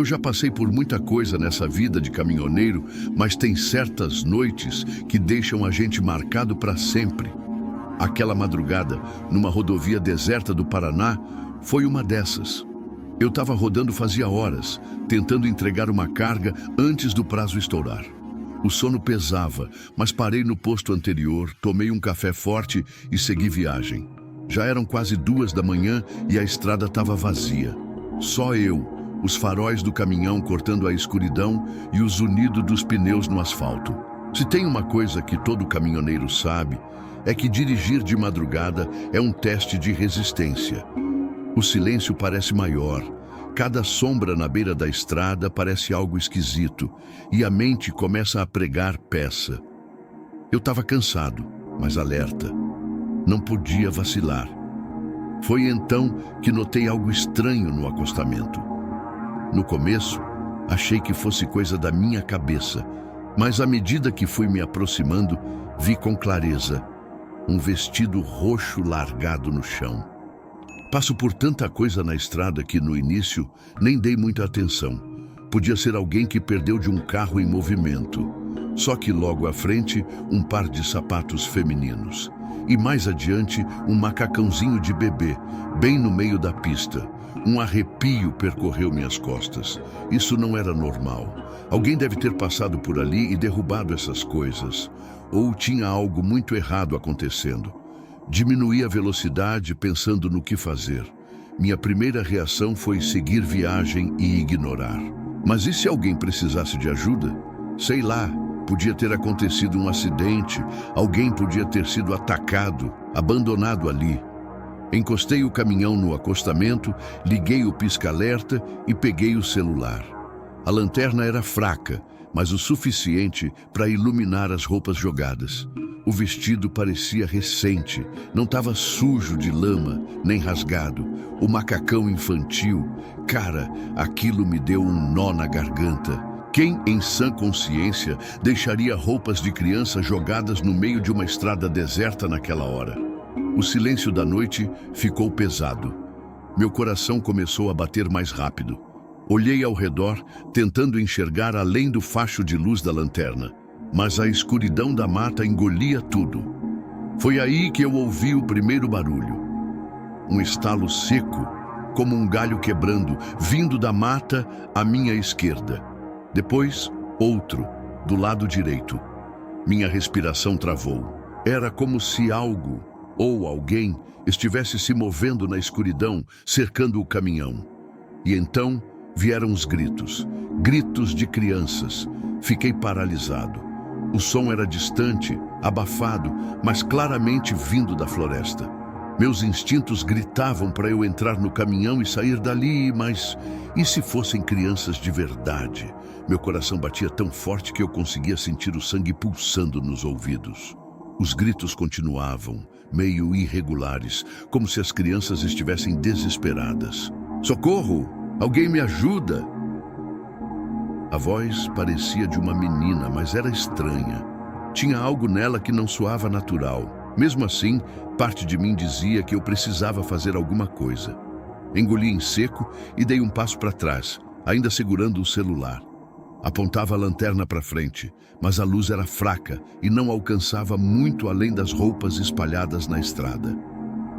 Eu já passei por muita coisa nessa vida de caminhoneiro, mas tem certas noites que deixam a gente marcado para sempre. Aquela madrugada, numa rodovia deserta do Paraná, foi uma dessas. Eu estava rodando fazia horas, tentando entregar uma carga antes do prazo estourar. O sono pesava, mas parei no posto anterior, tomei um café forte e segui viagem. Já eram quase 2 da manhã e a estrada estava vazia. Só eu, os faróis do caminhão cortando a escuridão e o zunido dos pneus no asfalto. Se tem uma coisa que todo caminhoneiro sabe, é que dirigir de madrugada é um teste de resistência. O silêncio parece maior, cada sombra na beira da estrada parece algo esquisito e a mente começa a pregar peça. Eu estava cansado, mas alerta. Não podia vacilar. Foi então que notei algo estranho no acostamento. No começo, achei que fosse coisa da minha cabeça, mas à medida que fui me aproximando, vi com clareza um vestido roxo largado no chão. Passo por tanta coisa na estrada que no início nem dei muita atenção. Podia ser alguém que perdeu de um carro em movimento. Só que logo à frente, um par de sapatos femininos. E mais adiante, um macacãozinho de bebê, bem no meio da pista. Um arrepio percorreu minhas costas. Isso não era normal. Alguém deve ter passado por ali e derrubado essas coisas. Ou tinha algo muito errado acontecendo. Diminuí a velocidade pensando no que fazer. Minha primeira reação foi seguir viagem e ignorar. Mas e se alguém precisasse de ajuda? Sei lá, podia ter acontecido um acidente, alguém podia ter sido atacado, abandonado ali. Encostei o caminhão no acostamento, liguei o pisca-alerta e peguei o celular. A lanterna era fraca, mas o suficiente para iluminar as roupas jogadas. O vestido parecia recente, não estava sujo de lama, nem rasgado. O macacão infantil, cara, aquilo me deu um nó na garganta. Quem, em sã consciência, deixaria roupas de criança jogadas no meio de uma estrada deserta naquela hora? O silêncio da noite ficou pesado. Meu coração começou a bater mais rápido. Olhei ao redor, tentando enxergar além do facho de luz da lanterna. Mas a escuridão da mata engolia tudo. Foi aí que eu ouvi o primeiro barulho. Um estalo seco, como um galho quebrando, vindo da mata à minha esquerda. Depois, outro, do lado direito. Minha respiração travou. Era como se algo, ou alguém, estivesse se movendo na escuridão, cercando o caminhão. E então vieram os gritos. Gritos de crianças. Fiquei paralisado. O som era distante, abafado, mas claramente vindo da floresta. Meus instintos gritavam para eu entrar no caminhão e sair dali, mas e se fossem crianças de verdade? Meu coração batia tão forte que eu conseguia sentir o sangue pulsando nos ouvidos. Os gritos continuavam, meio irregulares, como se as crianças estivessem desesperadas. Socorro! Alguém me ajuda! A voz parecia de uma menina, mas era estranha. Tinha algo nela que não soava natural. Mesmo assim, parte de mim dizia que eu precisava fazer alguma coisa. Engoli em seco e dei um passo para trás, ainda segurando o celular. Apontava a lanterna para frente, mas a luz era fraca e não alcançava muito além das roupas espalhadas na estrada.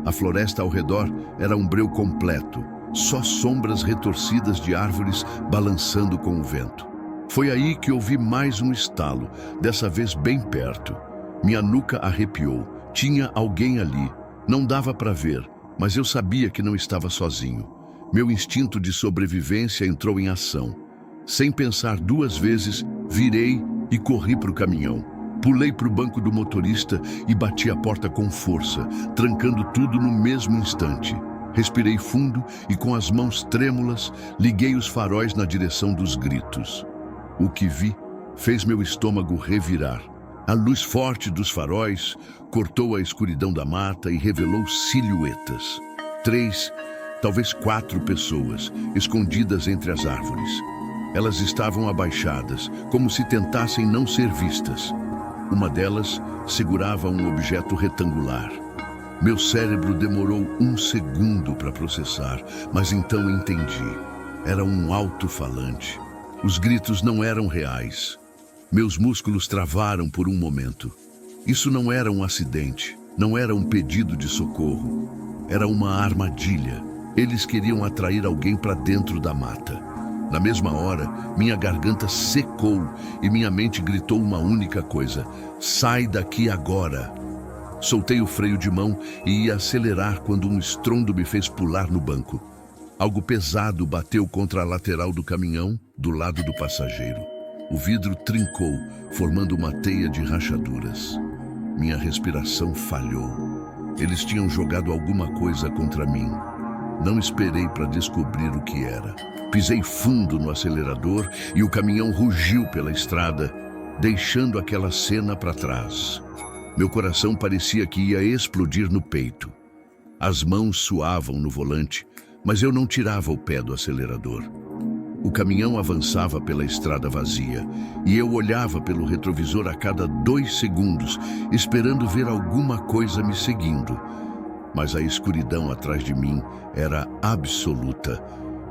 A floresta ao redor era um breu completo. Só sombras retorcidas de árvores balançando com o vento. Foi aí que ouvi mais um estalo, dessa vez bem perto. Minha nuca arrepiou. Tinha alguém ali. Não dava para ver, mas eu sabia que não estava sozinho. Meu instinto de sobrevivência entrou em ação. Sem pensar 2 vezes, virei e corri para o caminhão. Pulei para o banco do motorista e bati a porta com força, trancando tudo no mesmo instante. Respirei fundo e com as mãos trêmulas, liguei os faróis na direção dos gritos. O que vi fez meu estômago revirar. A luz forte dos faróis cortou a escuridão da mata e revelou silhuetas. 3, talvez 4 pessoas, escondidas entre as árvores. Elas estavam abaixadas, como se tentassem não ser vistas. Uma delas segurava um objeto retangular. Meu cérebro demorou 1 segundo para processar, mas então entendi. Era um alto-falante. Os gritos não eram reais. Meus músculos travaram por um momento. Isso não era um acidente, não era um pedido de socorro. Era uma armadilha. Eles queriam atrair alguém para dentro da mata. Na mesma hora, minha garganta secou e minha mente gritou uma única coisa: sai daqui agora! Soltei o freio de mão e ia acelerar quando um estrondo me fez pular no banco. Algo pesado bateu contra a lateral do caminhão, do lado do passageiro. O vidro trincou, formando uma teia de rachaduras. Minha respiração falhou. Eles tinham jogado alguma coisa contra mim. Não esperei para descobrir o que era. Pisei fundo no acelerador e o caminhão rugiu pela estrada, deixando aquela cena para trás. Meu coração parecia que ia explodir no peito. As mãos suavam no volante, mas eu não tirava o pé do acelerador. O caminhão avançava pela estrada vazia e eu olhava pelo retrovisor a cada 2 segundos, esperando ver alguma coisa me seguindo. Mas a escuridão atrás de mim era absoluta.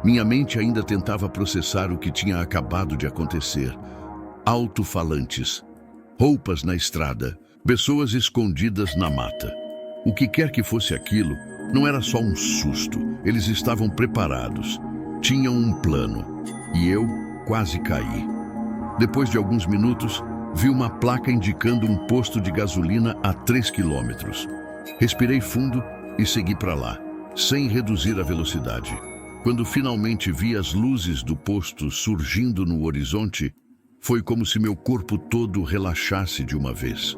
Minha mente ainda tentava processar o que tinha acabado de acontecer. Alto-falantes, roupas na estrada, pessoas escondidas na mata. O que quer que fosse aquilo, não era só um susto. Eles estavam preparados. Tinham um plano. E eu quase caí. Depois de alguns minutos, vi uma placa indicando um posto de gasolina a 3 quilômetros. Respirei fundo e segui para lá, sem reduzir a velocidade. Quando finalmente vi as luzes do posto surgindo no horizonte, foi como se meu corpo todo relaxasse de uma vez.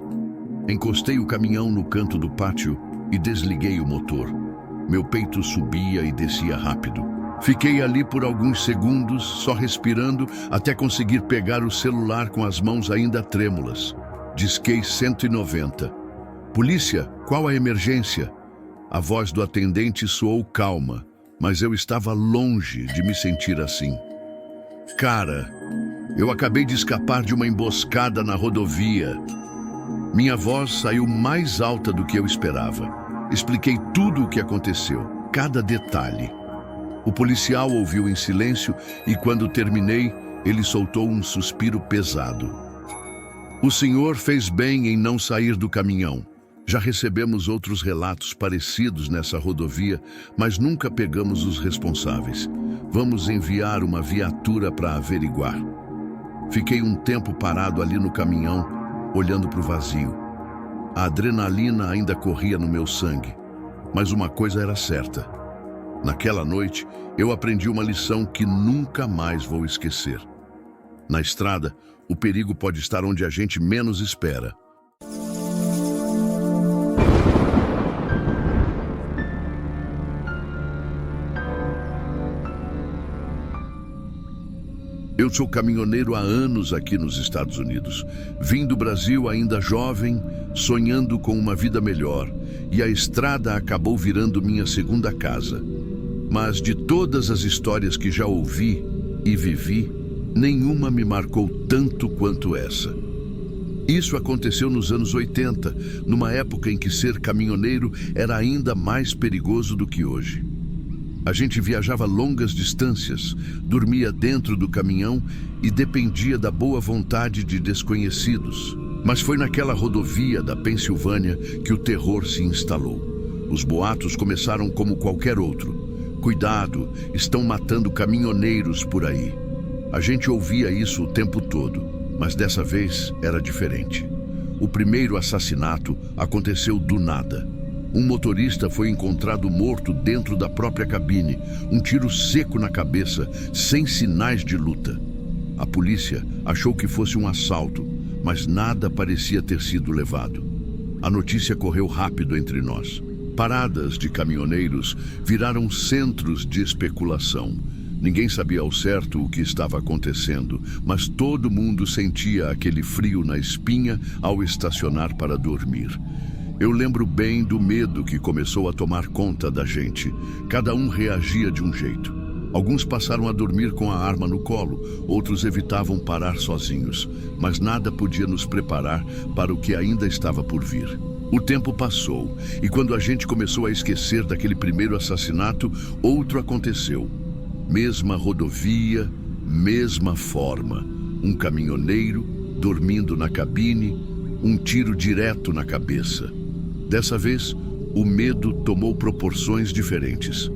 Encostei o caminhão no canto do pátio e desliguei o motor. Meu peito subia e descia rápido. Fiquei ali por alguns segundos, só respirando, até conseguir pegar o celular com as mãos ainda trêmulas. Disquei 190. Polícia, qual a emergência? A voz do atendente soou calma, mas eu estava longe de me sentir assim. Cara, eu acabei de escapar de uma emboscada na rodovia. Minha voz saiu mais alta do que eu esperava. Expliquei tudo o que aconteceu, cada detalhe. O policial ouviu em silêncio e, quando terminei, ele soltou um suspiro pesado. O senhor fez bem em não sair do caminhão. Já recebemos outros relatos parecidos nessa rodovia, mas nunca pegamos os responsáveis. Vamos enviar uma viatura para averiguar. Fiquei um tempo parado ali no caminhão, olhando para o vazio. A adrenalina ainda corria no meu sangue, mas uma coisa era certa. Naquela noite, eu aprendi uma lição que nunca mais vou esquecer. Na estrada, o perigo pode estar onde a gente menos espera. Eu sou caminhoneiro há anos aqui nos Estados Unidos. Vim do Brasil ainda jovem, sonhando com uma vida melhor, e a estrada acabou virando minha segunda casa. Mas de todas as histórias que já ouvi e vivi, nenhuma me marcou tanto quanto essa. Isso aconteceu nos anos 80, numa época em que ser caminhoneiro era ainda mais perigoso do que hoje. A gente viajava longas distâncias, dormia dentro do caminhão e dependia da boa vontade de desconhecidos. Mas foi naquela rodovia da Pensilvânia que o terror se instalou. Os boatos começaram como qualquer outro. Cuidado, estão matando caminhoneiros por aí. A gente ouvia isso o tempo todo, mas dessa vez era diferente. O primeiro assassinato aconteceu do nada. Um motorista foi encontrado morto dentro da própria cabine, um tiro seco na cabeça, sem sinais de luta. A polícia achou que fosse um assalto, mas nada parecia ter sido levado. A notícia correu rápido entre nós. Paradas de caminhoneiros viraram centros de especulação. Ninguém sabia ao certo o que estava acontecendo, mas todo mundo sentia aquele frio na espinha ao estacionar para dormir. Eu lembro bem do medo que começou a tomar conta da gente. Cada um reagia de um jeito. Alguns passaram a dormir com a arma no colo, outros evitavam parar sozinhos, mas nada podia nos preparar para o que ainda estava por vir. O tempo passou, e quando a gente começou a esquecer daquele primeiro assassinato, outro aconteceu. Mesma rodovia, mesma forma. Um caminhoneiro dormindo na cabine, um tiro direto na cabeça. Dessa vez, o medo tomou proporções diferentes.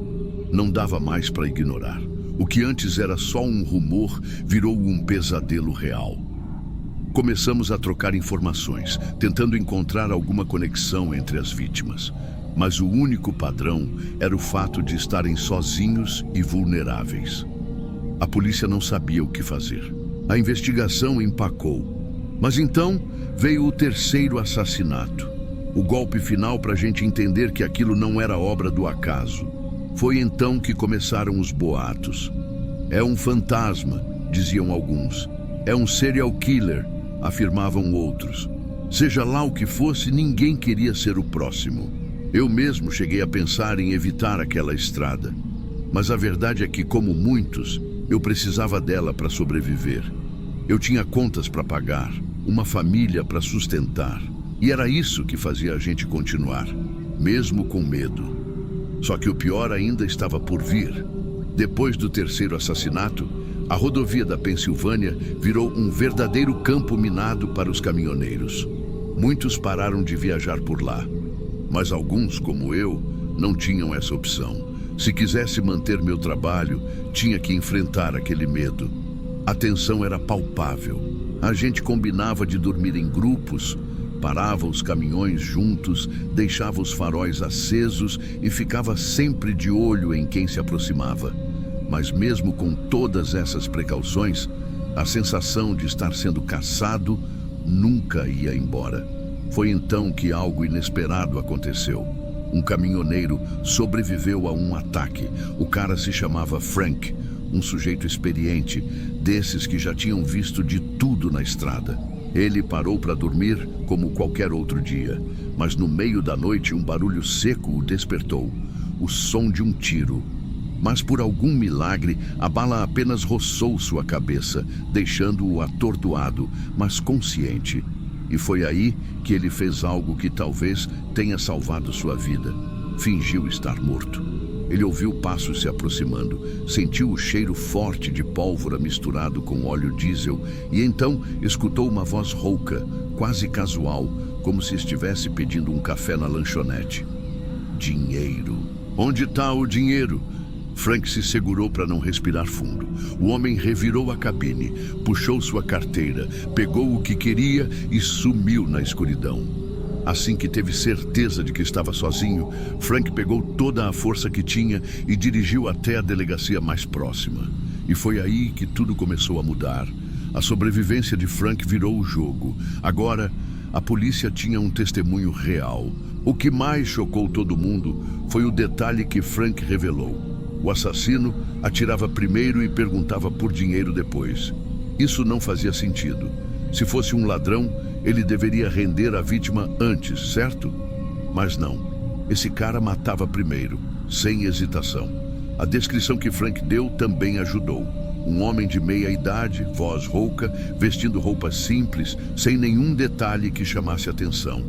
Não dava mais para ignorar. O que antes era só um rumor virou um pesadelo real. Começamos a trocar informações, tentando encontrar alguma conexão entre as vítimas. Mas o único padrão era o fato de estarem sozinhos e vulneráveis. A polícia não sabia o que fazer. A investigação empacou. Mas então veio o terceiro assassinato. O golpe final para a gente entender que aquilo não era obra do acaso. Foi então que começaram os boatos. É um fantasma, diziam alguns. É um serial killer, afirmavam outros. Seja lá o que fosse, ninguém queria ser o próximo. Eu mesmo cheguei a pensar em evitar aquela estrada. Mas a verdade é que, como muitos, eu precisava dela para sobreviver. Eu tinha contas para pagar, uma família para sustentar. E era isso que fazia a gente continuar, mesmo com medo. Só que o pior ainda estava por vir. Depois do terceiro assassinato, a rodovia da Pensilvânia virou um verdadeiro campo minado para os caminhoneiros. Muitos pararam de viajar por lá. Mas alguns, como eu, não tinham essa opção. Se quisesse manter meu trabalho, tinha que enfrentar aquele medo. A tensão era palpável. A gente combinava de dormir em grupos, parava os caminhões juntos, deixava os faróis acesos e ficava sempre de olho em quem se aproximava. Mas mesmo com todas essas precauções, a sensação de estar sendo caçado nunca ia embora. Foi então que algo inesperado aconteceu. Um caminhoneiro sobreviveu a um ataque. O cara se chamava Frank, um sujeito experiente, desses que já tinham visto de tudo na estrada. Ele parou para dormir como qualquer outro dia, mas no meio da noite um barulho seco o despertou, o som de um tiro. Mas por algum milagre, a bala apenas roçou sua cabeça, deixando-o atordoado, mas consciente. E foi aí que ele fez algo que talvez tenha salvado sua vida. Fingiu estar morto. Ele ouviu passos se aproximando, sentiu o cheiro forte de pólvora misturado com óleo diesel e então escutou uma voz rouca, quase casual, como se estivesse pedindo um café na lanchonete. Dinheiro. Onde está o dinheiro? Frank se segurou para não respirar fundo. O homem revirou a cabine, puxou sua carteira, pegou o que queria e sumiu na escuridão. Assim que teve certeza de que estava sozinho, Frank pegou toda a força que tinha e dirigiu até a delegacia mais próxima. E foi aí que tudo começou a mudar. A sobrevivência de Frank virou o jogo. Agora, a polícia tinha um testemunho real. O que mais chocou todo mundo foi o detalhe que Frank revelou. O assassino atirava primeiro e perguntava por dinheiro depois. Isso não fazia sentido. Se fosse um ladrão, ele deveria render a vítima antes, certo? Mas não. Esse cara matava primeiro, sem hesitação. A descrição que Frank deu também ajudou. Um homem de meia idade, voz rouca, vestindo roupas simples, sem nenhum detalhe que chamasse atenção.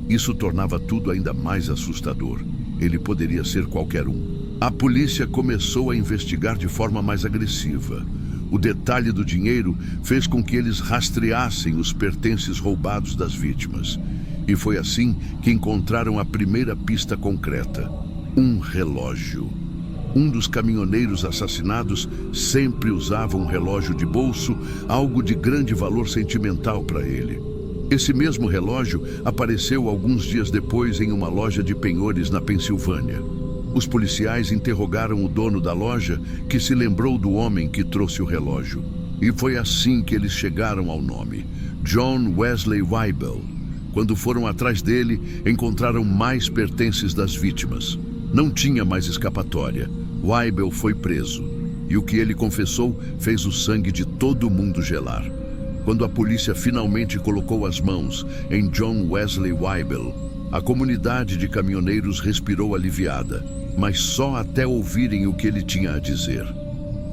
Isso tornava tudo ainda mais assustador. Ele poderia ser qualquer um. A polícia começou a investigar de forma mais agressiva. O detalhe do dinheiro fez com que eles rastreassem os pertences roubados das vítimas. E foi assim que encontraram a primeira pista concreta: um relógio. Um dos caminhoneiros assassinados sempre usava um relógio de bolso, algo de grande valor sentimental para ele. Esse mesmo relógio apareceu alguns dias depois em uma loja de penhores na Pensilvânia. Os policiais interrogaram o dono da loja, que se lembrou do homem que trouxe o relógio. E foi assim que eles chegaram ao nome: John Wesley Weibel. Quando foram atrás dele, encontraram mais pertences das vítimas. Não tinha mais escapatória. Weibel foi preso. E o que ele confessou fez o sangue de todo mundo gelar. Quando a polícia finalmente colocou as mãos em John Wesley Weibel, a comunidade de caminhoneiros respirou aliviada, mas só até ouvirem o que ele tinha a dizer.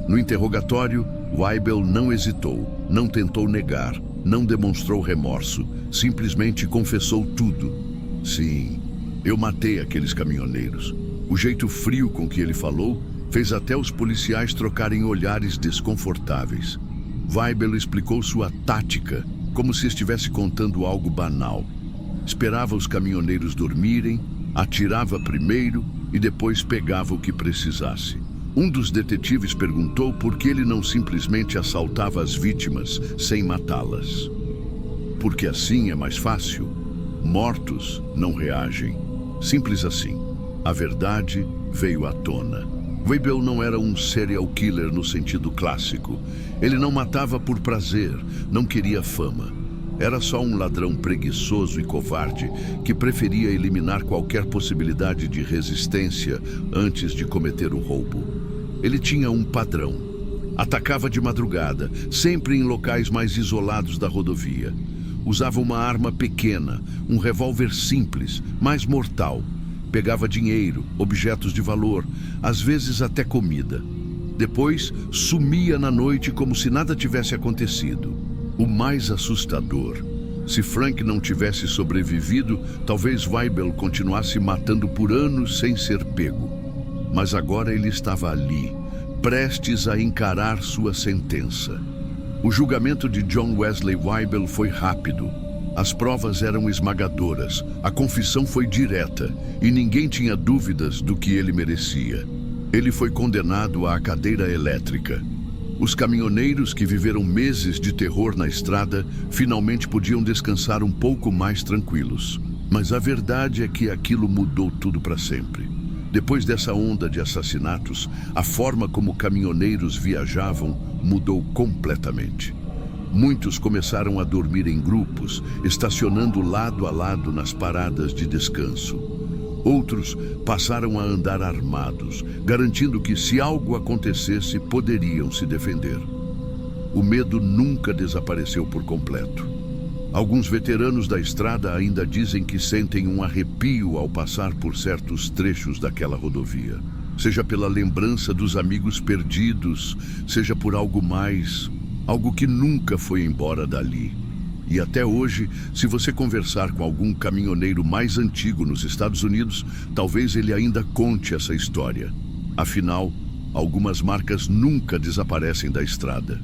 No interrogatório, Weibel não hesitou, não tentou negar, não demonstrou remorso, simplesmente confessou tudo. Sim, eu matei aqueles caminhoneiros. O jeito frio com que ele falou Fez até os policiais trocarem olhares desconfortáveis. Weibel explicou sua tática, como se estivesse contando algo banal. Esperava os caminhoneiros dormirem, atirava primeiro e depois pegava o que precisasse. Um dos detetives perguntou por que ele não simplesmente assaltava as vítimas sem matá-las. Porque assim é mais fácil. Mortos não reagem. Simples assim. A verdade veio à tona. Weibel não era um serial killer no sentido clássico. Ele não matava por prazer, não queria fama. Era só um ladrão preguiçoso e covarde que preferia eliminar qualquer possibilidade de resistência antes de cometer o roubo. Ele tinha um padrão. Atacava de madrugada, sempre em locais mais isolados da rodovia. Usava uma arma pequena, um revólver simples, mas mortal. Pegava dinheiro, objetos de valor, às vezes até comida. Depois, sumia na noite como se nada tivesse acontecido. O mais assustador: se Frank não tivesse sobrevivido, talvez Weibel continuasse matando por anos sem ser pego. Mas agora ele estava ali, prestes a encarar sua sentença. O julgamento de John Wesley Weibel foi rápido. As provas eram esmagadoras, a confissão foi direta e ninguém tinha dúvidas do que ele merecia. Ele foi condenado à cadeira elétrica. Os caminhoneiros que viveram meses de terror na estrada finalmente podiam descansar um pouco mais tranquilos. Mas a verdade é que aquilo mudou tudo para sempre. Depois dessa onda de assassinatos, a forma como caminhoneiros viajavam mudou completamente. Muitos começaram a dormir em grupos, estacionando lado a lado nas paradas de descanso. Outros passaram a andar armados, garantindo que, se algo acontecesse, poderiam se defender. O medo nunca desapareceu por completo. Alguns veteranos da estrada ainda dizem que sentem um arrepio ao passar por certos trechos daquela rodovia. Seja pela lembrança dos amigos perdidos, seja por algo mais, algo que nunca foi embora dali. E até hoje, se você conversar com algum caminhoneiro mais antigo nos Estados Unidos, talvez ele ainda conte essa história. Afinal, algumas marcas nunca desaparecem da estrada.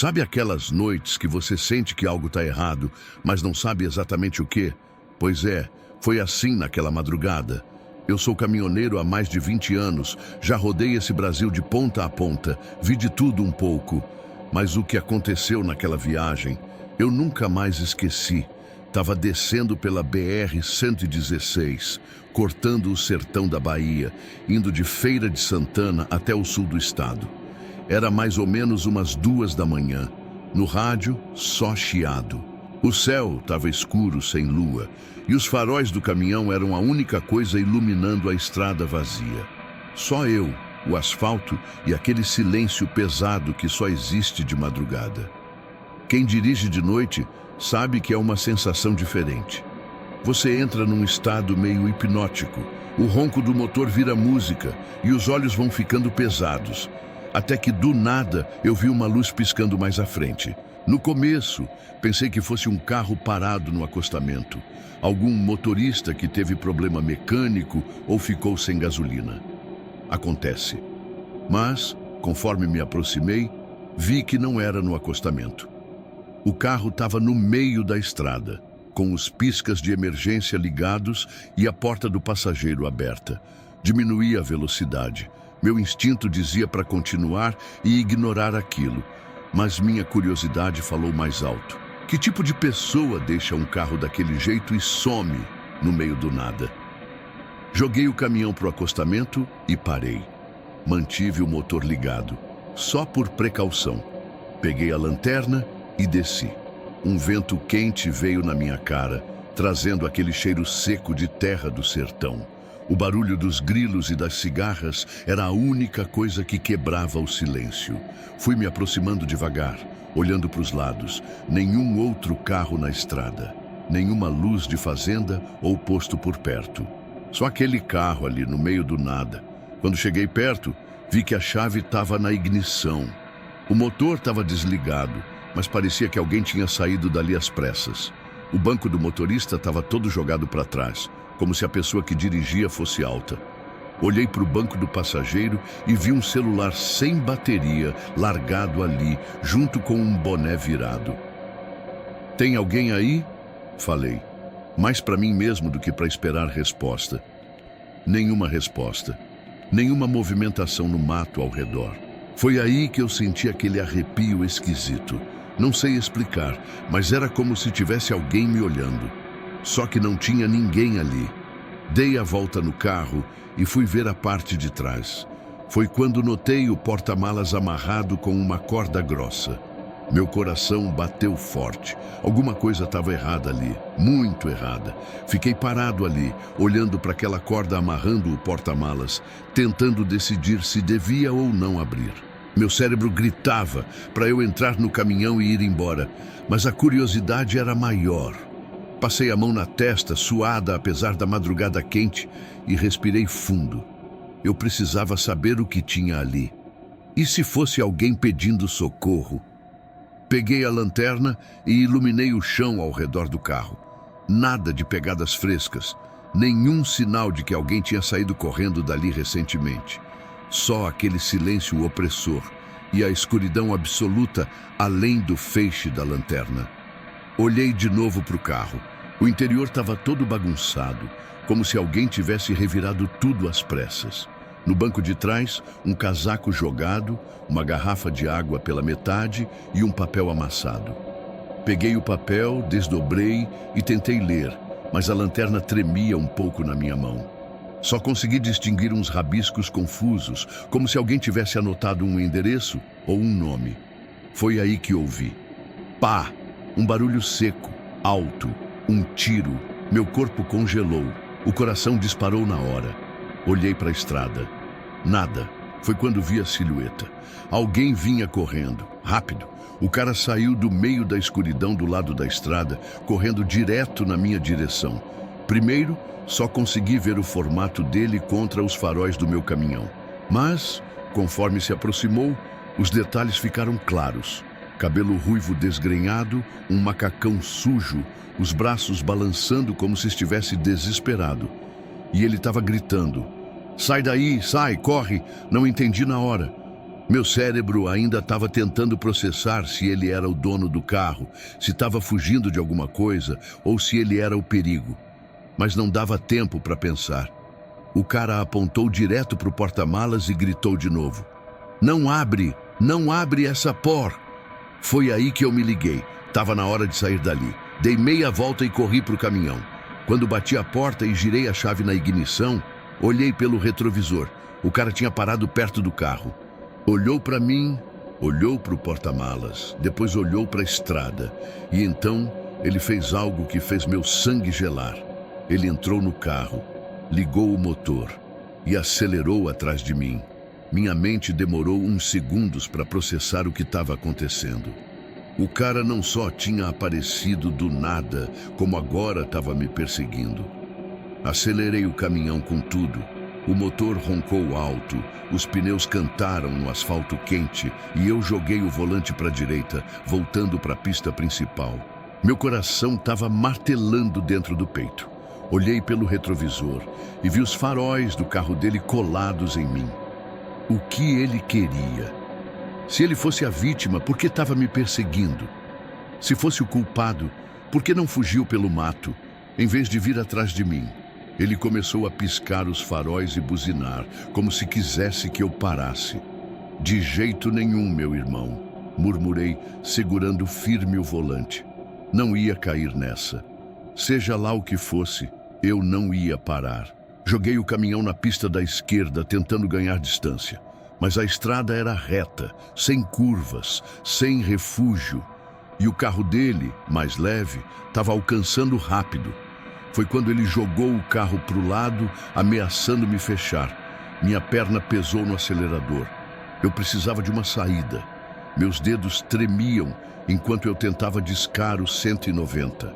Sabe aquelas noites que você sente que algo está errado, mas não sabe exatamente o quê? Pois é, foi assim naquela madrugada. Eu sou caminhoneiro há mais de 20 anos, já rodei esse Brasil de ponta a ponta, vi de tudo um pouco. Mas o que aconteceu naquela viagem, eu nunca mais esqueci. Estava descendo pela BR-116, cortando o sertão da Bahia, indo de Feira de Santana até o sul do estado. Era mais ou menos umas 2 da manhã. No rádio, só chiado. O céu estava escuro, sem lua, e os faróis do caminhão eram a única coisa iluminando a estrada vazia. Só eu, o asfalto e aquele silêncio pesado que só existe de madrugada. Quem dirige de noite sabe que é uma sensação diferente. Você entra num estado meio hipnótico. O ronco do motor vira música e os olhos vão ficando pesados. Até que, do nada, eu vi uma luz piscando mais à frente. No começo, pensei que fosse um carro parado no acostamento. Algum motorista que teve problema mecânico ou ficou sem gasolina. Acontece. Mas, conforme me aproximei, vi que não era no acostamento. O carro estava no meio da estrada, com os piscas de emergência ligados e a porta do passageiro aberta. Diminuí a velocidade. Meu instinto dizia para continuar e ignorar aquilo, mas minha curiosidade falou mais alto. Que tipo de pessoa deixa um carro daquele jeito e some no meio do nada? Joguei o caminhão para o acostamento e parei. Mantive o motor ligado, só por precaução. Peguei a lanterna e desci. Um vento quente veio na minha cara, trazendo aquele cheiro seco de terra do sertão. O barulho dos grilos e das cigarras era a única coisa que quebrava o silêncio. Fui me aproximando devagar, olhando para os lados. Nenhum outro carro na estrada. Nenhuma luz de fazenda ou posto por perto. Só aquele carro ali no meio do nada. Quando cheguei perto, vi que a chave estava na ignição. O motor estava desligado mas parecia que alguém tinha saído dali às pressas. O banco do motorista estava todo jogado para trás, como se a pessoa que dirigia fosse alta. Olhei para o banco do passageiro e vi um celular sem bateria largado ali, junto com um boné virado. "Tem alguém aí?" falei, mais para mim mesmo do que para esperar resposta. Nenhuma resposta, nenhuma movimentação no mato ao redor. Foi aí que eu senti aquele arrepio esquisito. Não sei explicar, mas era como se tivesse alguém me olhando. Só que não tinha ninguém ali. Dei a volta no carro e fui ver a parte de trás. Foi quando notei o porta-malas amarrado com uma corda grossa. Meu coração bateu forte. Alguma coisa estava errada ali, muito errada. Fiquei parado ali, olhando para aquela corda amarrando o porta-malas, tentando decidir se devia ou não abrir. Meu cérebro gritava para eu entrar no caminhão e ir embora, mas a curiosidade era maior. Passei a mão na testa, suada apesar da madrugada quente, e respirei fundo. Eu precisava saber o que tinha ali. E se fosse alguém pedindo socorro? Peguei a lanterna e iluminei o chão ao redor do carro. Nada de pegadas frescas, nenhum sinal de que alguém tinha saído correndo dali recentemente. Só aquele silêncio opressor e a escuridão absoluta além do feixe da lanterna. Olhei de novo para o carro. O interior estava todo bagunçado, como se alguém tivesse revirado tudo às pressas. No banco de trás, um casaco jogado, uma garrafa de água pela metade e um papel amassado. Peguei o papel, desdobrei e tentei ler, mas a lanterna tremia um pouco na minha mão. Só consegui distinguir uns rabiscos confusos, como se alguém tivesse anotado um endereço ou um nome. Foi aí que ouvi. Pá! Um barulho seco, alto, um tiro. Meu corpo congelou. O coração disparou na hora. Olhei para a estrada. Nada. Foi quando vi a silhueta. Alguém vinha correndo, rápido. O cara saiu do meio da escuridão do lado da estrada, correndo direto na minha direção. Primeiro, só consegui ver o formato dele contra os faróis do meu caminhão. Mas, conforme se aproximou, os detalhes ficaram claros. Cabelo ruivo desgrenhado, um macacão sujo, os braços balançando como se estivesse desesperado. E ele estava gritando: "Sai daí, sai, corre!" Não entendi na hora. Meu cérebro ainda estava tentando processar se ele era o dono do carro, se estava fugindo de alguma coisa ou se ele era o perigo. Mas não dava tempo para pensar. O cara apontou direto para o porta-malas e gritou de novo: "Não abre! Não abre essa por!" Foi aí que eu me liguei. Tava na hora de sair dali. Dei meia volta e corri para o caminhão. Quando bati a porta e girei a chave na ignição, olhei pelo retrovisor. O cara tinha parado perto do carro. Olhou para mim, olhou para o porta-malas, depois olhou para a estrada. E então ele fez algo que fez meu sangue gelar. Ele entrou no carro, ligou o motor e acelerou atrás de mim. Minha mente demorou uns segundos para processar o que estava acontecendo. O cara não só tinha aparecido do nada, como agora estava me perseguindo. Acelerei o caminhão com tudo. O motor roncou alto, os pneus cantaram no asfalto quente e eu joguei o volante para a direita, voltando para a pista principal. Meu coração estava martelando dentro do peito. Olhei pelo retrovisor e vi os faróis do carro dele colados em mim. O que ele queria? Se ele fosse a vítima, por que estava me perseguindo? Se fosse o culpado, por que não fugiu pelo mato, em vez de vir atrás de mim? Ele começou a piscar os faróis e buzinar, como se quisesse que eu parasse. "De jeito nenhum, meu irmão", murmurei, segurando firme o volante. Não ia cair nessa. Seja lá o que fosse, eu não ia parar. Joguei o caminhão na pista da esquerda, tentando ganhar distância. Mas a estrada era reta, sem curvas, sem refúgio. E o carro dele, mais leve, estava alcançando rápido. Foi quando ele jogou o carro para o lado, ameaçando me fechar. Minha perna pesou no acelerador. Eu precisava de uma saída. Meus dedos tremiam enquanto eu tentava discar o 190.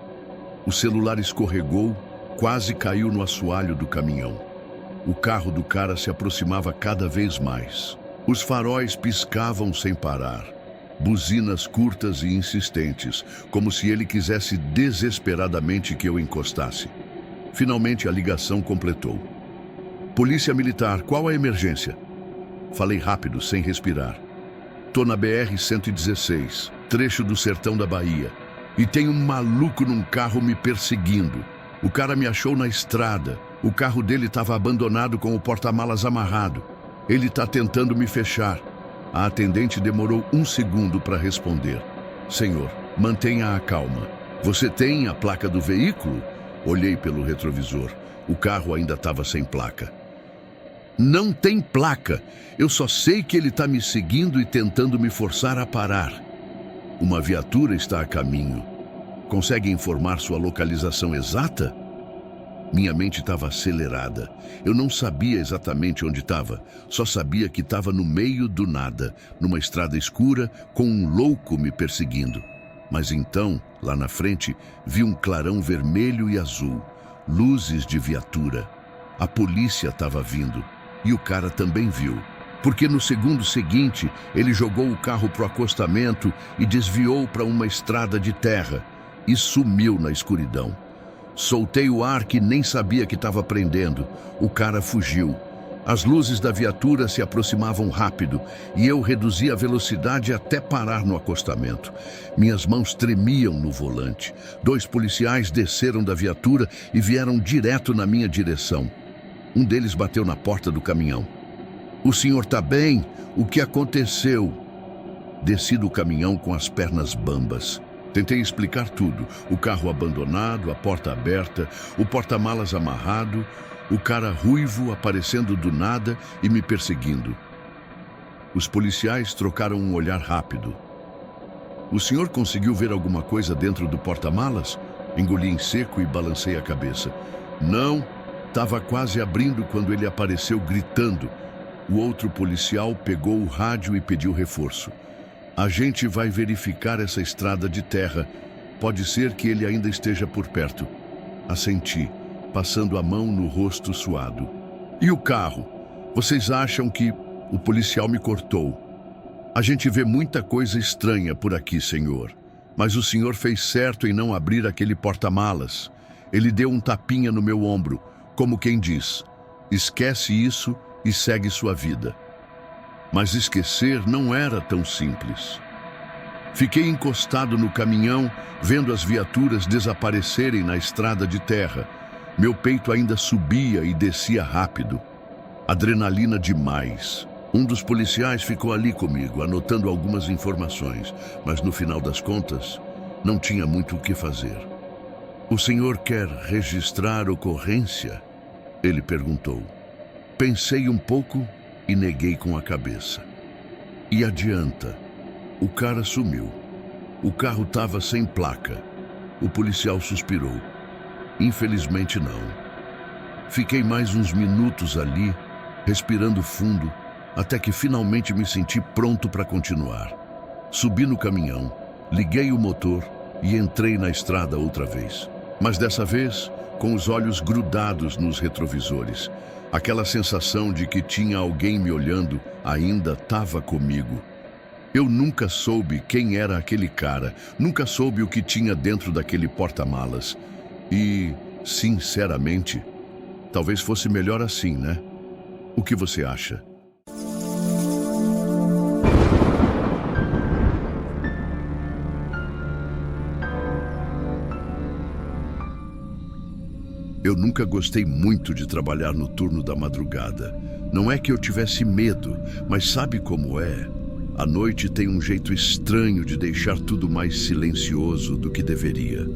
O celular escorregou, quase caiu no assoalho do caminhão. O carro do cara se aproximava cada vez mais. Os faróis piscavam sem parar. Buzinas curtas e insistentes, como se ele quisesse desesperadamente que eu encostasse. Finalmente a ligação completou. Polícia Militar, qual a emergência? Falei rápido, sem respirar. Tô na BR-116, trecho do sertão da Bahia, e tem um maluco num carro me perseguindo. O cara me achou na estrada. O carro dele estava abandonado com o porta-malas amarrado. Ele está tentando me fechar. A atendente demorou 1 segundo para responder. Senhor, mantenha a calma. Você tem a placa do veículo? Olhei pelo retrovisor. O carro ainda estava sem placa. Não tem placa. Eu só sei que ele está me seguindo e tentando me forçar a parar. Uma viatura está a caminho. Consegue informar sua localização exata? Minha mente estava acelerada. Eu não sabia exatamente onde estava. Só sabia que estava no meio do nada, numa estrada escura, com um louco me perseguindo. Mas então, lá na frente, vi um clarão vermelho e azul. Luzes de viatura. A polícia estava vindo. E o cara também viu. Porque no segundo seguinte, ele jogou o carro pro acostamento e desviou para uma estrada de terra. E sumiu na escuridão. Soltei o ar que nem sabia que estava prendendo. O cara fugiu. As luzes da viatura se aproximavam rápido e eu reduzi a velocidade até parar no acostamento. Minhas mãos tremiam no volante. 2 policiais desceram da viatura e vieram direto na minha direção. Um deles bateu na porta do caminhão. O senhor está bem? O que aconteceu? Desci do caminhão com as pernas bambas. Tentei explicar tudo. O carro abandonado, a porta aberta, o porta-malas amarrado, o cara ruivo aparecendo do nada e me perseguindo. Os policiais trocaram um olhar rápido. O senhor conseguiu ver alguma coisa dentro do porta-malas? Engoli em seco e balancei a cabeça. Não, estava quase abrindo quando ele apareceu gritando. O outro policial pegou o rádio e pediu reforço. A gente vai verificar essa estrada de terra. Pode ser que ele ainda esteja por perto. Assenti, passando a mão no rosto suado. E o carro? Vocês acham que... O policial me cortou. A gente vê muita coisa estranha por aqui, senhor. Mas o senhor fez certo em não abrir aquele porta-malas. Ele deu um tapinha no meu ombro, como quem diz: esquece isso e segue sua vida. Mas esquecer não era tão simples. Fiquei encostado no caminhão, vendo as viaturas desaparecerem na estrada de terra. Meu peito ainda subia e descia rápido. Adrenalina demais. Um dos policiais ficou ali comigo, anotando algumas informações, mas no final das contas, não tinha muito o que fazer. O senhor quer registrar ocorrência? Ele perguntou. Pensei um pouco e neguei com a cabeça. E adianta? O cara sumiu. O carro estava sem placa. O policial suspirou. Infelizmente não. Fiquei mais uns minutos ali, respirando fundo, até que finalmente me senti pronto para continuar. Subi no caminhão, liguei o motor e entrei na estrada outra vez. Mas dessa vez, com os olhos grudados nos retrovisores. Aquela sensação de que tinha alguém me olhando ainda estava comigo. Eu nunca soube quem era aquele cara, nunca soube o que tinha dentro daquele porta-malas. E, sinceramente, talvez fosse melhor assim, né? O que você acha? Eu nunca gostei muito de trabalhar no turno da madrugada. Não é que eu tivesse medo, mas sabe como é? A noite tem um jeito estranho de deixar tudo mais silencioso do que deveria.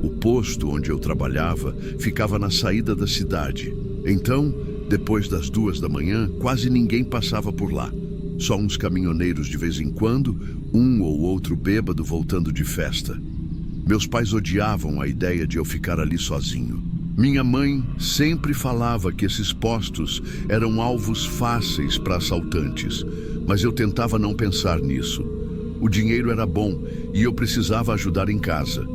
O posto onde eu trabalhava ficava na saída da cidade. Então, depois das 2 da manhã, quase ninguém passava por lá. Só uns caminhoneiros de vez em quando, um ou outro bêbado voltando de festa. Meus pais odiavam a ideia de eu ficar ali sozinho. Minha mãe sempre falava que esses postos eram alvos fáceis para assaltantes, mas eu tentava não pensar nisso. O dinheiro era bom e eu precisava ajudar em casa.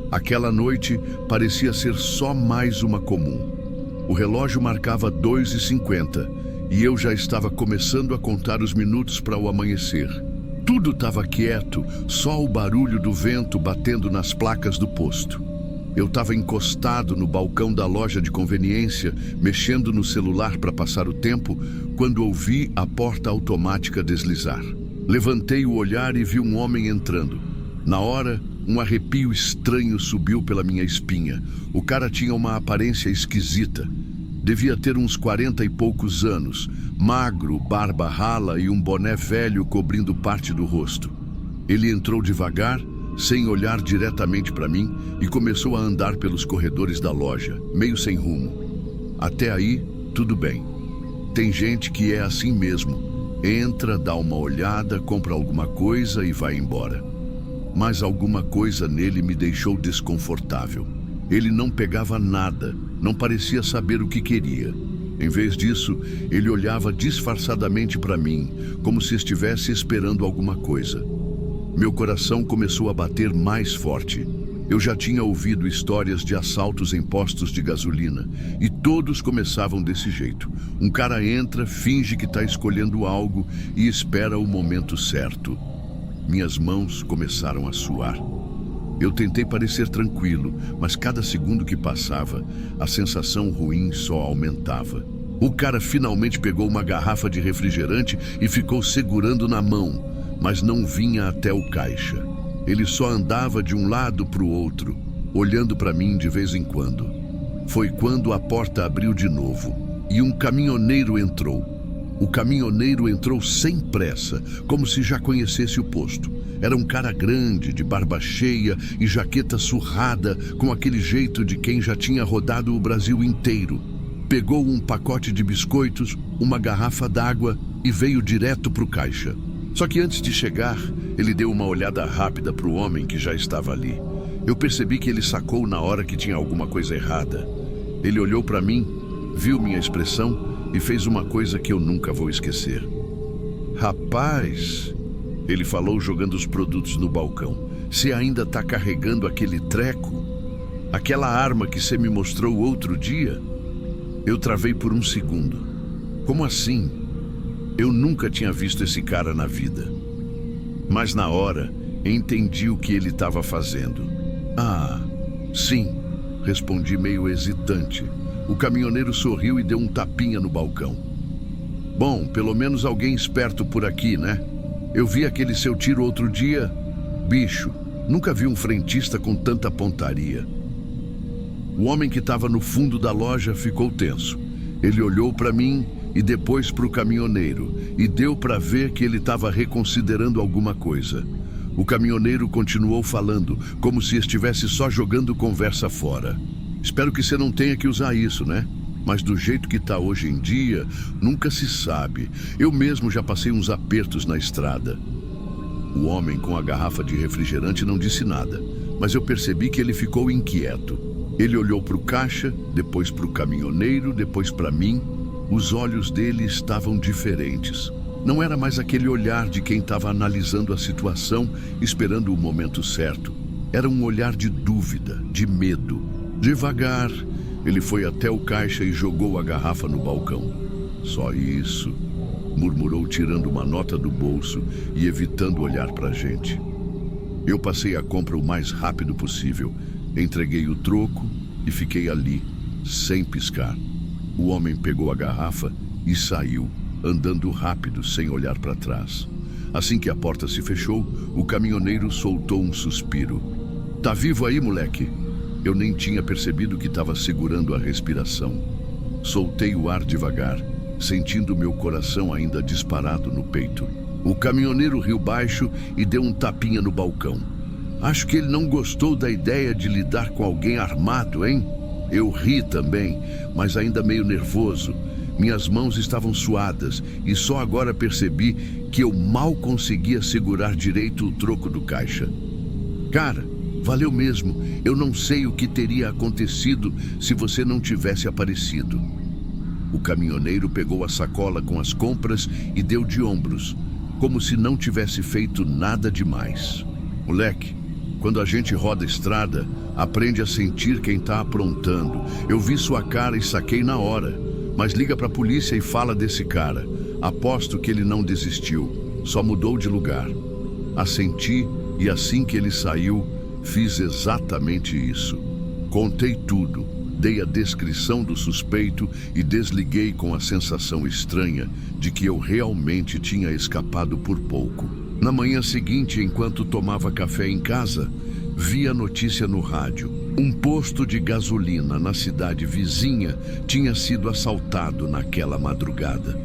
Aquela noite parecia ser só mais uma comum. O relógio marcava 2h50 e eu já estava começando a contar os minutos para o amanhecer. Tudo estava quieto, só o barulho do vento batendo nas placas do posto. Eu estava encostado no balcão da loja de conveniência, mexendo no celular para passar o tempo, quando ouvi a porta automática deslizar. Levantei o olhar e vi um homem entrando. Na hora, um arrepio estranho subiu pela minha espinha. O cara tinha uma aparência esquisita. Devia ter uns 40 e poucos anos, magro, barba rala e um boné velho cobrindo parte do rosto. Ele entrou devagar, sem olhar diretamente para mim, e começou a andar pelos corredores da loja, meio sem rumo. Até aí, tudo bem. Tem gente que é assim mesmo. Entra, dá uma olhada, compra alguma coisa e vai embora. Mas alguma coisa nele me deixou desconfortável. Ele não pegava nada, não parecia saber o que queria. Em vez disso, ele olhava disfarçadamente para mim, como se estivesse esperando alguma coisa. Meu coração começou a bater mais forte. Eu já tinha ouvido histórias de assaltos em postos de gasolina, e todos começavam desse jeito. Um cara entra, finge que está escolhendo algo e espera o momento certo. Minhas mãos começaram a suar. Eu tentei parecer tranquilo, mas cada segundo que passava, a sensação ruim só aumentava. O cara finalmente pegou uma garrafa de refrigerante e ficou segurando na mão, mas não vinha até o caixa. Ele só andava de um lado para o outro, olhando para mim de vez em quando. Foi quando a porta abriu de novo e um caminhoneiro entrou. O caminhoneiro entrou sem pressa, como se já conhecesse o posto. Era um cara grande, de barba cheia e jaqueta surrada, com aquele jeito de quem já tinha rodado o Brasil inteiro. Pegou um pacote de biscoitos, uma garrafa d'água e veio direto para o caixa. Só que antes de chegar, ele deu uma olhada rápida para o homem que já estava ali. Eu percebi que ele sacou na hora que tinha alguma coisa errada. Ele olhou para mim, viu minha expressão e fez uma coisa que eu nunca vou esquecer. Rapaz, ele falou jogando os produtos no balcão. Você ainda está carregando aquele treco? Aquela arma que você me mostrou outro dia? Eu travei por um segundo. Como assim? Eu nunca tinha visto esse cara na vida. Mas na hora, entendi o que ele estava fazendo. Ah, sim, respondi meio hesitante. O caminhoneiro sorriu e deu um tapinha no balcão. Bom, pelo menos alguém esperto por aqui, né? Eu vi aquele seu tiro outro dia. Bicho, nunca vi um frentista com tanta pontaria. O homem que estava no fundo da loja ficou tenso. Ele olhou para mim e depois para o caminhoneiro, e deu para ver que ele estava reconsiderando alguma coisa. O caminhoneiro continuou falando, como se estivesse só jogando conversa fora. Espero que você não tenha que usar isso, né? Mas do jeito que está hoje em dia, nunca se sabe. Eu mesmo já passei uns apertos na estrada. O homem com a garrafa de refrigerante não disse nada, mas eu percebi que ele ficou inquieto. Ele olhou para o caixa, depois para o caminhoneiro, depois para mim. Os olhos dele estavam diferentes. Não era mais aquele olhar de quem estava analisando a situação, esperando o momento certo. Era um olhar de dúvida, de medo. Devagar, ele foi até o caixa e jogou a garrafa no balcão. Só isso, murmurou tirando uma nota do bolso e evitando olhar para a gente. Eu passei a compra o mais rápido possível, entreguei o troco e fiquei ali, sem piscar. O homem pegou a garrafa e saiu, andando rápido, sem olhar para trás. Assim que a porta se fechou, o caminhoneiro soltou um suspiro. Tá vivo aí, moleque? Eu nem tinha percebido que estava segurando a respiração. Soltei o ar devagar, sentindo meu coração ainda disparado no peito. O caminhoneiro riu baixo e deu um tapinha no balcão. Acho que ele não gostou da ideia de lidar com alguém armado, hein? Eu ri também, mas ainda meio nervoso. Minhas mãos estavam suadas e só agora percebi que eu mal conseguia segurar direito o troco do caixa. Cara, valeu mesmo. Eu não sei o que teria acontecido se você não tivesse aparecido. O caminhoneiro pegou a sacola com as compras e deu de ombros, como se não tivesse feito nada demais. Moleque, quando a gente roda a estrada, aprende a sentir quem está aprontando. Eu vi sua cara e saquei na hora. Mas liga para a polícia e fala desse cara. Aposto que ele não desistiu, só mudou de lugar. Assenti e assim que ele saiu, fiz exatamente isso. Contei tudo, dei a descrição do suspeito e desliguei com a sensação estranha de que eu realmente tinha escapado por pouco. Na manhã seguinte, enquanto tomava café em casa, vi a notícia no rádio. Um posto de gasolina na cidade vizinha tinha sido assaltado naquela madrugada.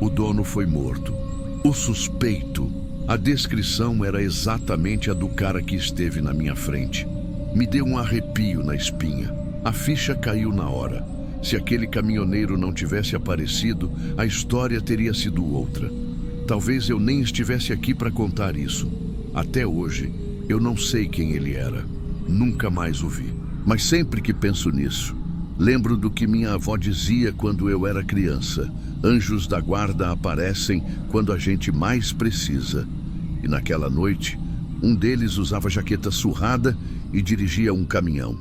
O dono foi morto. O suspeito, a descrição era exatamente a do cara que esteve na minha frente. Me deu um arrepio na espinha. A ficha caiu na hora. Se aquele caminhoneiro não tivesse aparecido, a história teria sido outra. Talvez eu nem estivesse aqui para contar isso. Até hoje, eu não sei quem ele era. Nunca mais o vi. Mas sempre que penso nisso, lembro do que minha avó dizia quando eu era criança. Anjos da guarda aparecem quando a gente mais precisa. E naquela noite, um deles usava jaqueta surrada e dirigia um caminhão.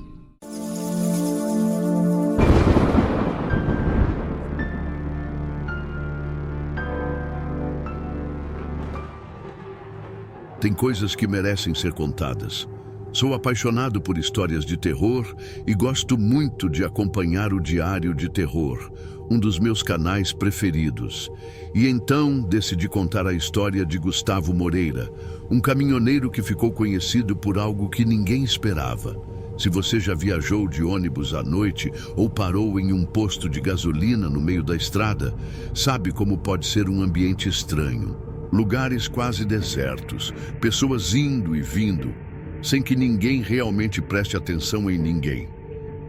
Tem coisas que merecem ser contadas. Sou apaixonado por histórias de terror e gosto muito de acompanhar o Diário de Terror, um dos meus canais preferidos. E então decidi contar a história de Gustavo Moreira, um caminhoneiro que ficou conhecido por algo que ninguém esperava. Se você já viajou de ônibus à noite ou parou em um posto de gasolina no meio da estrada, sabe como pode ser um ambiente estranho. Lugares quase desertos, pessoas indo e vindo, sem que ninguém realmente preste atenção em ninguém.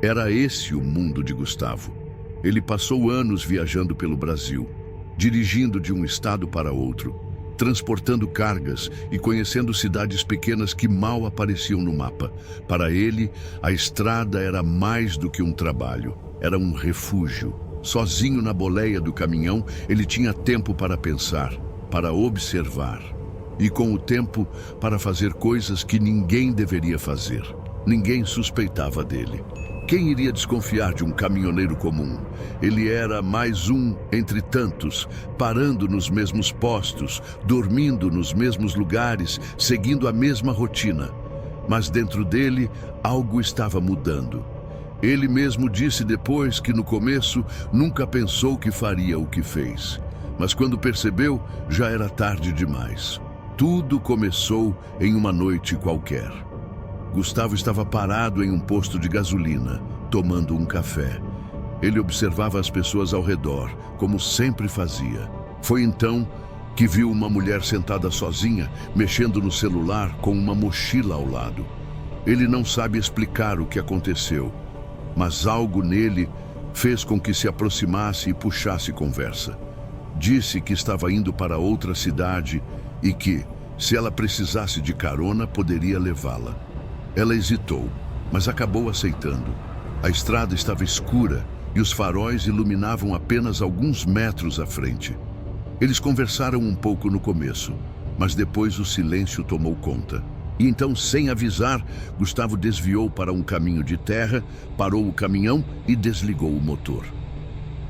Era esse o mundo de Gustavo. Ele passou anos viajando pelo Brasil, dirigindo de um estado para outro, transportando cargas e conhecendo cidades pequenas que mal apareciam no mapa. Para ele, a estrada era mais do que um trabalho, era um refúgio. Sozinho na boleia do caminhão, ele tinha tempo para pensar, para observar. E com o tempo, para fazer coisas que ninguém deveria fazer. Ninguém suspeitava dele. Quem iria desconfiar de um caminhoneiro comum? Ele era mais um entre tantos, parando nos mesmos postos, dormindo nos mesmos lugares, seguindo a mesma rotina. Mas dentro dele, algo estava mudando. Ele mesmo disse depois que no começo nunca pensou que faria o que fez. Mas quando percebeu, já era tarde demais. Tudo começou em uma noite qualquer. Gustavo estava parado em um posto de gasolina, tomando um café. Ele observava as pessoas ao redor, como sempre fazia. Foi então que viu uma mulher sentada sozinha, mexendo no celular com uma mochila ao lado. Ele não sabe explicar o que aconteceu, mas algo nele fez com que se aproximasse e puxasse conversa. Disse que estava indo para outra cidade e que, se ela precisasse de carona, poderia levá-la. Ela hesitou, mas acabou aceitando. A estrada estava escura e os faróis iluminavam apenas alguns metros à frente. Eles conversaram um pouco no começo, mas depois o silêncio tomou conta. E então, sem avisar, Gustavo desviou para um caminho de terra, parou o caminhão e desligou o motor.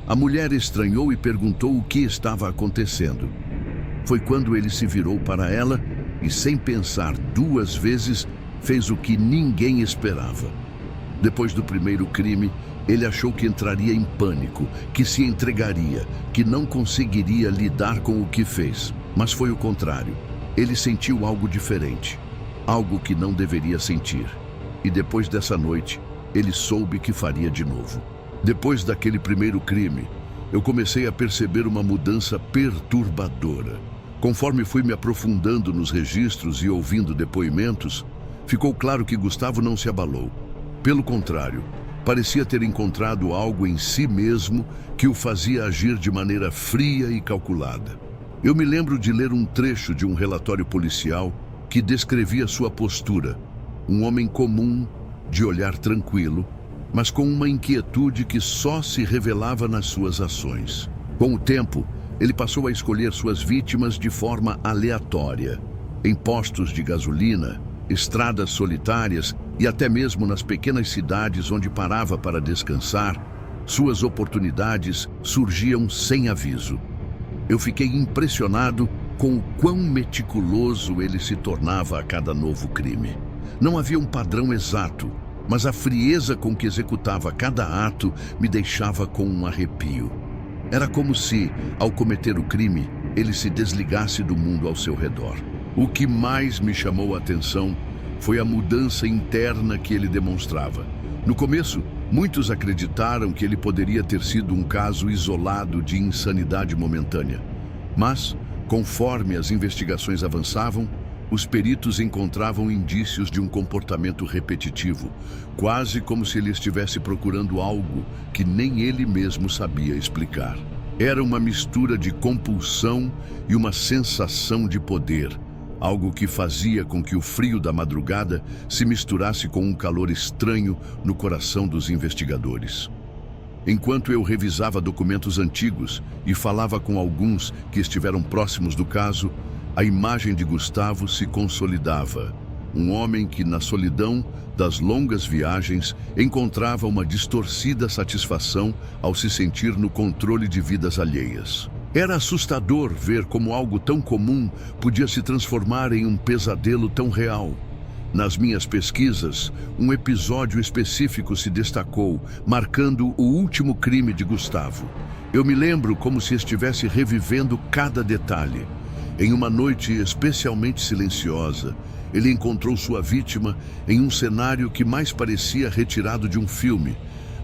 A mulher estranhou e perguntou o que estava acontecendo. Foi quando ele se virou para ela e, sem pensar duas vezes, fez o que ninguém esperava. Depois do primeiro crime, ele achou que entraria em pânico, que se entregaria, que não conseguiria lidar com o que fez. Mas foi o contrário. Ele sentiu algo diferente, algo que não deveria sentir. E depois dessa noite, ele soube que faria de novo. Depois daquele primeiro crime, eu comecei a perceber uma mudança perturbadora. Conforme fui me aprofundando nos registros e ouvindo depoimentos, ficou claro que Gustavo não se abalou. Pelo contrário, parecia ter encontrado algo em si mesmo que o fazia agir de maneira fria e calculada. Eu me lembro de ler um trecho de um relatório policial que descrevia sua postura. Um homem comum, de olhar tranquilo, mas com uma inquietude que só se revelava nas suas ações. Com o tempo, ele passou a escolher suas vítimas de forma aleatória, em postos de gasolina, estradas solitárias e até mesmo nas pequenas cidades onde parava para descansar. Suas oportunidades surgiam sem aviso. Eu fiquei impressionado com o quão meticuloso ele se tornava a cada novo crime. Não havia um padrão exato, mas a frieza com que executava cada ato me deixava com um arrepio. Era como se, ao cometer o crime, ele se desligasse do mundo ao seu redor. O que mais me chamou a atenção foi a mudança interna que ele demonstrava. No começo, muitos acreditaram que ele poderia ter sido um caso isolado de insanidade momentânea. Mas, conforme as investigações avançavam, os peritos encontravam indícios de um comportamento repetitivo, quase como se ele estivesse procurando algo que nem ele mesmo sabia explicar. Era uma mistura de compulsão e uma sensação de poder, algo que fazia com que o frio da madrugada se misturasse com um calor estranho no coração dos investigadores. Enquanto eu revisava documentos antigos e falava com alguns que estiveram próximos do caso, a imagem de Gustavo se consolidava. Um homem que, na solidão das longas viagens, encontrava uma distorcida satisfação ao se sentir no controle de vidas alheias. Era assustador ver como algo tão comum podia se transformar em um pesadelo tão real. Nas minhas pesquisas, um episódio específico se destacou, marcando o último crime de Gustavo. Eu me lembro como se estivesse revivendo cada detalhe. Em uma noite especialmente silenciosa, ele encontrou sua vítima em um cenário que mais parecia retirado de um filme,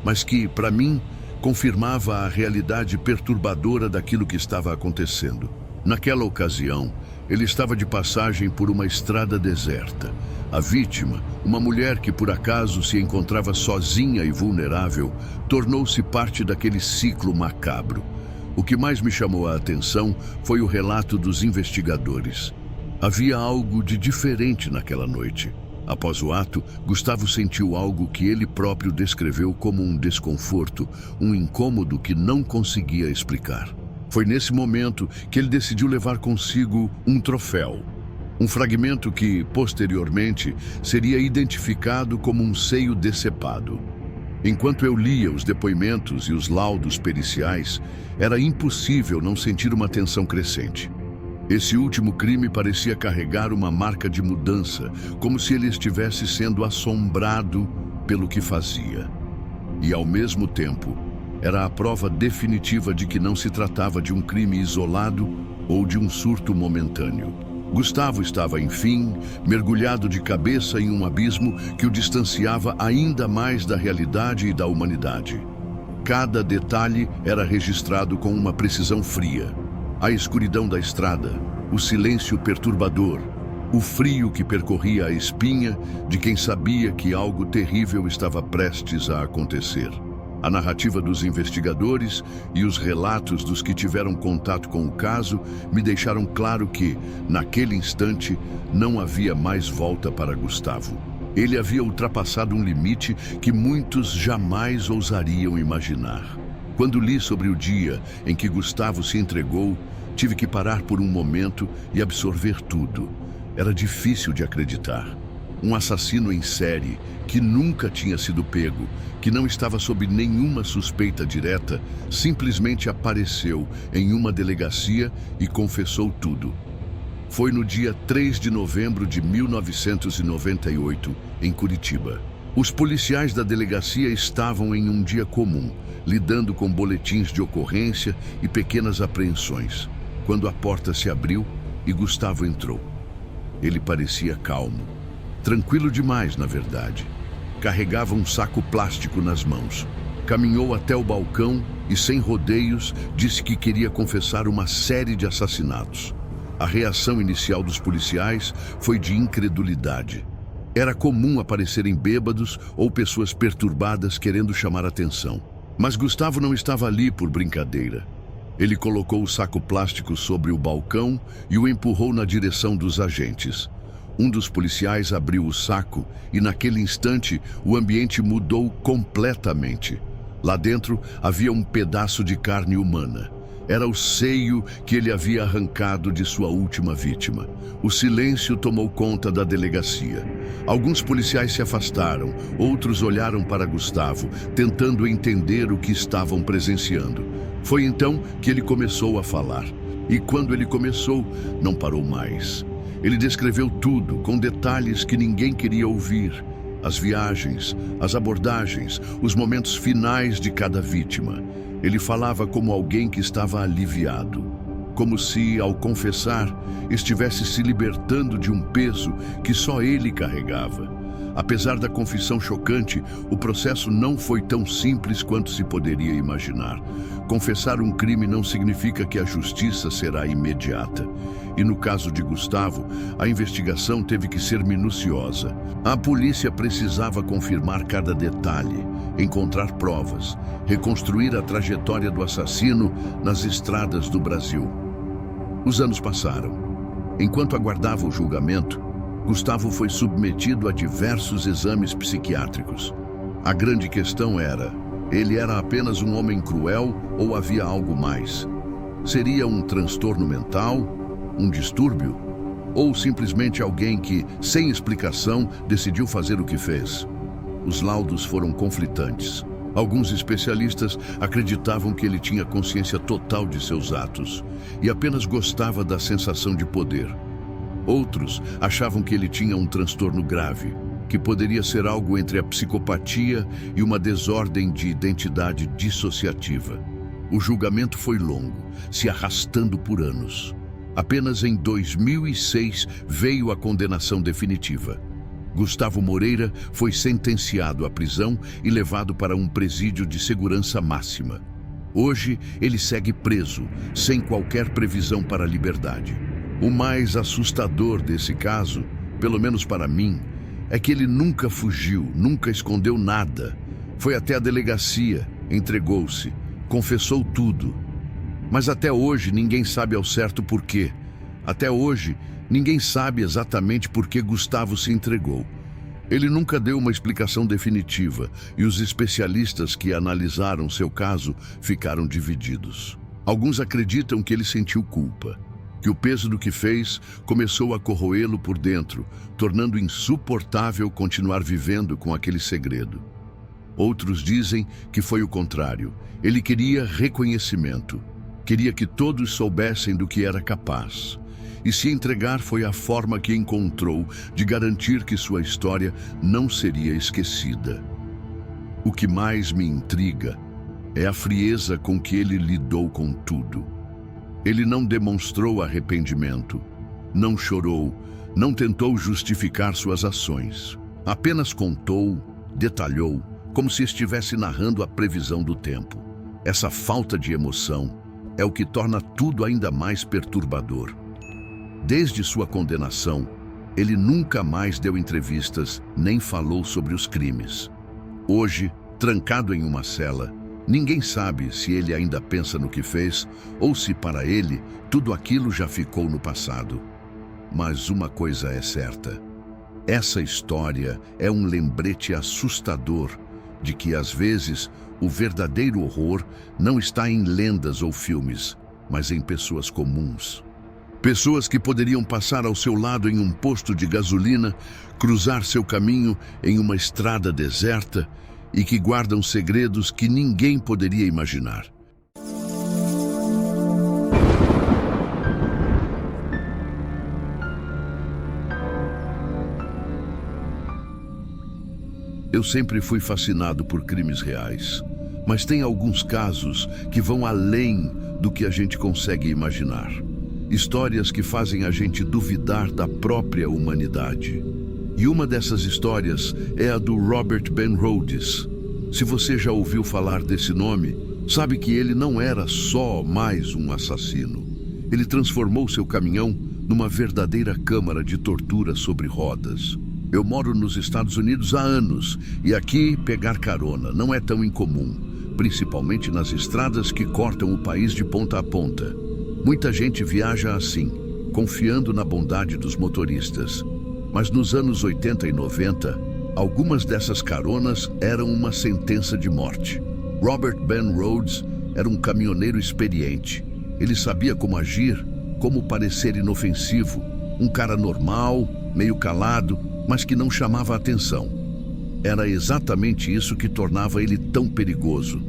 mas que, para mim, confirmava a realidade perturbadora daquilo que estava acontecendo. Naquela ocasião, ele estava de passagem por uma estrada deserta. A vítima, uma mulher que por acaso se encontrava sozinha e vulnerável, tornou-se parte daquele ciclo macabro. O que mais me chamou a atenção foi o relato dos investigadores. Havia algo de diferente naquela noite. Após o ato, Gustavo sentiu algo que ele próprio descreveu como um desconforto, um incômodo que não conseguia explicar. Foi nesse momento que ele decidiu levar consigo um troféu. Um fragmento que, posteriormente, seria identificado como um seio decepado. Enquanto eu lia os depoimentos e os laudos periciais, era impossível não sentir uma tensão crescente. Esse último crime parecia carregar uma marca de mudança, como se ele estivesse sendo assombrado pelo que fazia. E, ao mesmo tempo, era a prova definitiva de que não se tratava de um crime isolado ou de um surto momentâneo. Gustavo estava, enfim, mergulhado de cabeça em um abismo que o distanciava ainda mais da realidade e da humanidade. Cada detalhe era registrado com uma precisão fria. A escuridão da estrada, o silêncio perturbador, o frio que percorria a espinha de quem sabia que algo terrível estava prestes a acontecer. A narrativa dos investigadores e os relatos dos que tiveram contato com o caso me deixaram claro que, naquele instante, não havia mais volta para Gustavo. Ele havia ultrapassado um limite que muitos jamais ousariam imaginar. Quando li sobre o dia em que Gustavo se entregou, tive que parar por um momento e absorver tudo. Era difícil de acreditar. Um assassino em série, que nunca tinha sido pego, que não estava sob nenhuma suspeita direta, simplesmente apareceu em uma delegacia e confessou tudo. Foi no dia 3 de novembro de 1998, em Curitiba. Os policiais da delegacia estavam em um dia comum, lidando com boletins de ocorrência e pequenas apreensões, quando a porta se abriu e Gustavo entrou. Ele parecia calmo. Tranquilo demais, na verdade. Carregava um saco plástico nas mãos. Caminhou até o balcão e, sem rodeios, disse que queria confessar uma série de assassinatos. A reação inicial dos policiais foi de incredulidade. Era comum aparecerem bêbados ou pessoas perturbadas querendo chamar atenção. Mas Gustavo não estava ali por brincadeira. Ele colocou o saco plástico sobre o balcão e o empurrou na direção dos agentes. Um dos policiais abriu o saco e, naquele instante, o ambiente mudou completamente. Lá dentro havia um pedaço de carne humana. Era o seio que ele havia arrancado de sua última vítima. O silêncio tomou conta da delegacia. Alguns policiais se afastaram, outros olharam para Gustavo, tentando entender o que estavam presenciando. Foi então que ele começou a falar. E quando ele começou, não parou mais. Ele descreveu tudo, com detalhes que ninguém queria ouvir. As viagens, as abordagens, os momentos finais de cada vítima. Ele falava como alguém que estava aliviado. Como se, ao confessar, estivesse se libertando de um peso que só ele carregava. Apesar da confissão chocante, o processo não foi tão simples quanto se poderia imaginar. Confessar um crime não significa que a justiça será imediata. E no caso de Gustavo, a investigação teve que ser minuciosa. A polícia precisava confirmar cada detalhe, encontrar provas, reconstruir a trajetória do assassino nas estradas do Brasil. Os anos passaram. Enquanto aguardava o julgamento, Gustavo foi submetido a diversos exames psiquiátricos. A grande questão era: ele era apenas um homem cruel ou havia algo mais? Seria um transtorno mental, um distúrbio, ou simplesmente alguém que, sem explicação, decidiu fazer o que fez? Os laudos foram conflitantes. Alguns especialistas acreditavam que ele tinha consciência total de seus atos e apenas gostava da sensação de poder. Outros achavam que ele tinha um transtorno grave, que poderia ser algo entre a psicopatia e uma desordem de identidade dissociativa. O julgamento foi longo, se arrastando por anos. Apenas em 2006 veio a condenação definitiva. Gustavo Moreira foi sentenciado à prisão e levado para um presídio de segurança máxima. Hoje, ele segue preso, sem qualquer previsão para a liberdade. O mais assustador desse caso, pelo menos para mim, é que ele nunca fugiu, nunca escondeu nada. Foi até a delegacia, entregou-se, confessou tudo. Mas até hoje ninguém sabe ao certo por quê. Até hoje, ninguém sabe exatamente por que Gustavo se entregou. Ele nunca deu uma explicação definitiva e os especialistas que analisaram seu caso ficaram divididos. Alguns acreditam que ele sentiu culpa, que o peso do que fez começou a corroê-lo por dentro, tornando insuportável continuar vivendo com aquele segredo. Outros dizem que foi o contrário. Ele queria reconhecimento, queria que todos soubessem do que era capaz. E se entregar foi a forma que encontrou de garantir que sua história não seria esquecida. O que mais me intriga é a frieza com que ele lidou com tudo. Ele não demonstrou arrependimento, não chorou, não tentou justificar suas ações. Apenas contou, detalhou, como se estivesse narrando a previsão do tempo. Essa falta de emoção é o que torna tudo ainda mais perturbador. Desde sua condenação, ele nunca mais deu entrevistas, nem falou sobre os crimes. Hoje, trancado em uma cela, ninguém sabe se ele ainda pensa no que fez ou se, para ele, tudo aquilo já ficou no passado. Mas uma coisa é certa: essa história é um lembrete assustador de que, às vezes, o verdadeiro horror não está em lendas ou filmes, mas em pessoas comuns. Pessoas que poderiam passar ao seu lado em um posto de gasolina, cruzar seu caminho em uma estrada deserta e que guardam segredos que ninguém poderia imaginar. Eu sempre fui fascinado por crimes reais, mas tem alguns casos que vão além do que a gente consegue imaginar. Histórias que fazem a gente duvidar da própria humanidade. E uma dessas histórias é a do Robert Ben Rhodes. Se você já ouviu falar desse nome, sabe que ele não era só mais um assassino. Ele transformou seu caminhão numa verdadeira câmara de tortura sobre rodas. Eu moro nos Estados Unidos há anos e aqui pegar carona não é tão incomum, principalmente nas estradas que cortam o país de ponta a ponta. Muita gente viaja assim, confiando na bondade dos motoristas. Mas nos anos 80 e 90, algumas dessas caronas eram uma sentença de morte. Robert Ben Rhodes era um caminhoneiro experiente. Ele sabia como agir, como parecer inofensivo. Um cara normal, meio calado, mas que não chamava atenção. Era exatamente isso que tornava ele tão perigoso.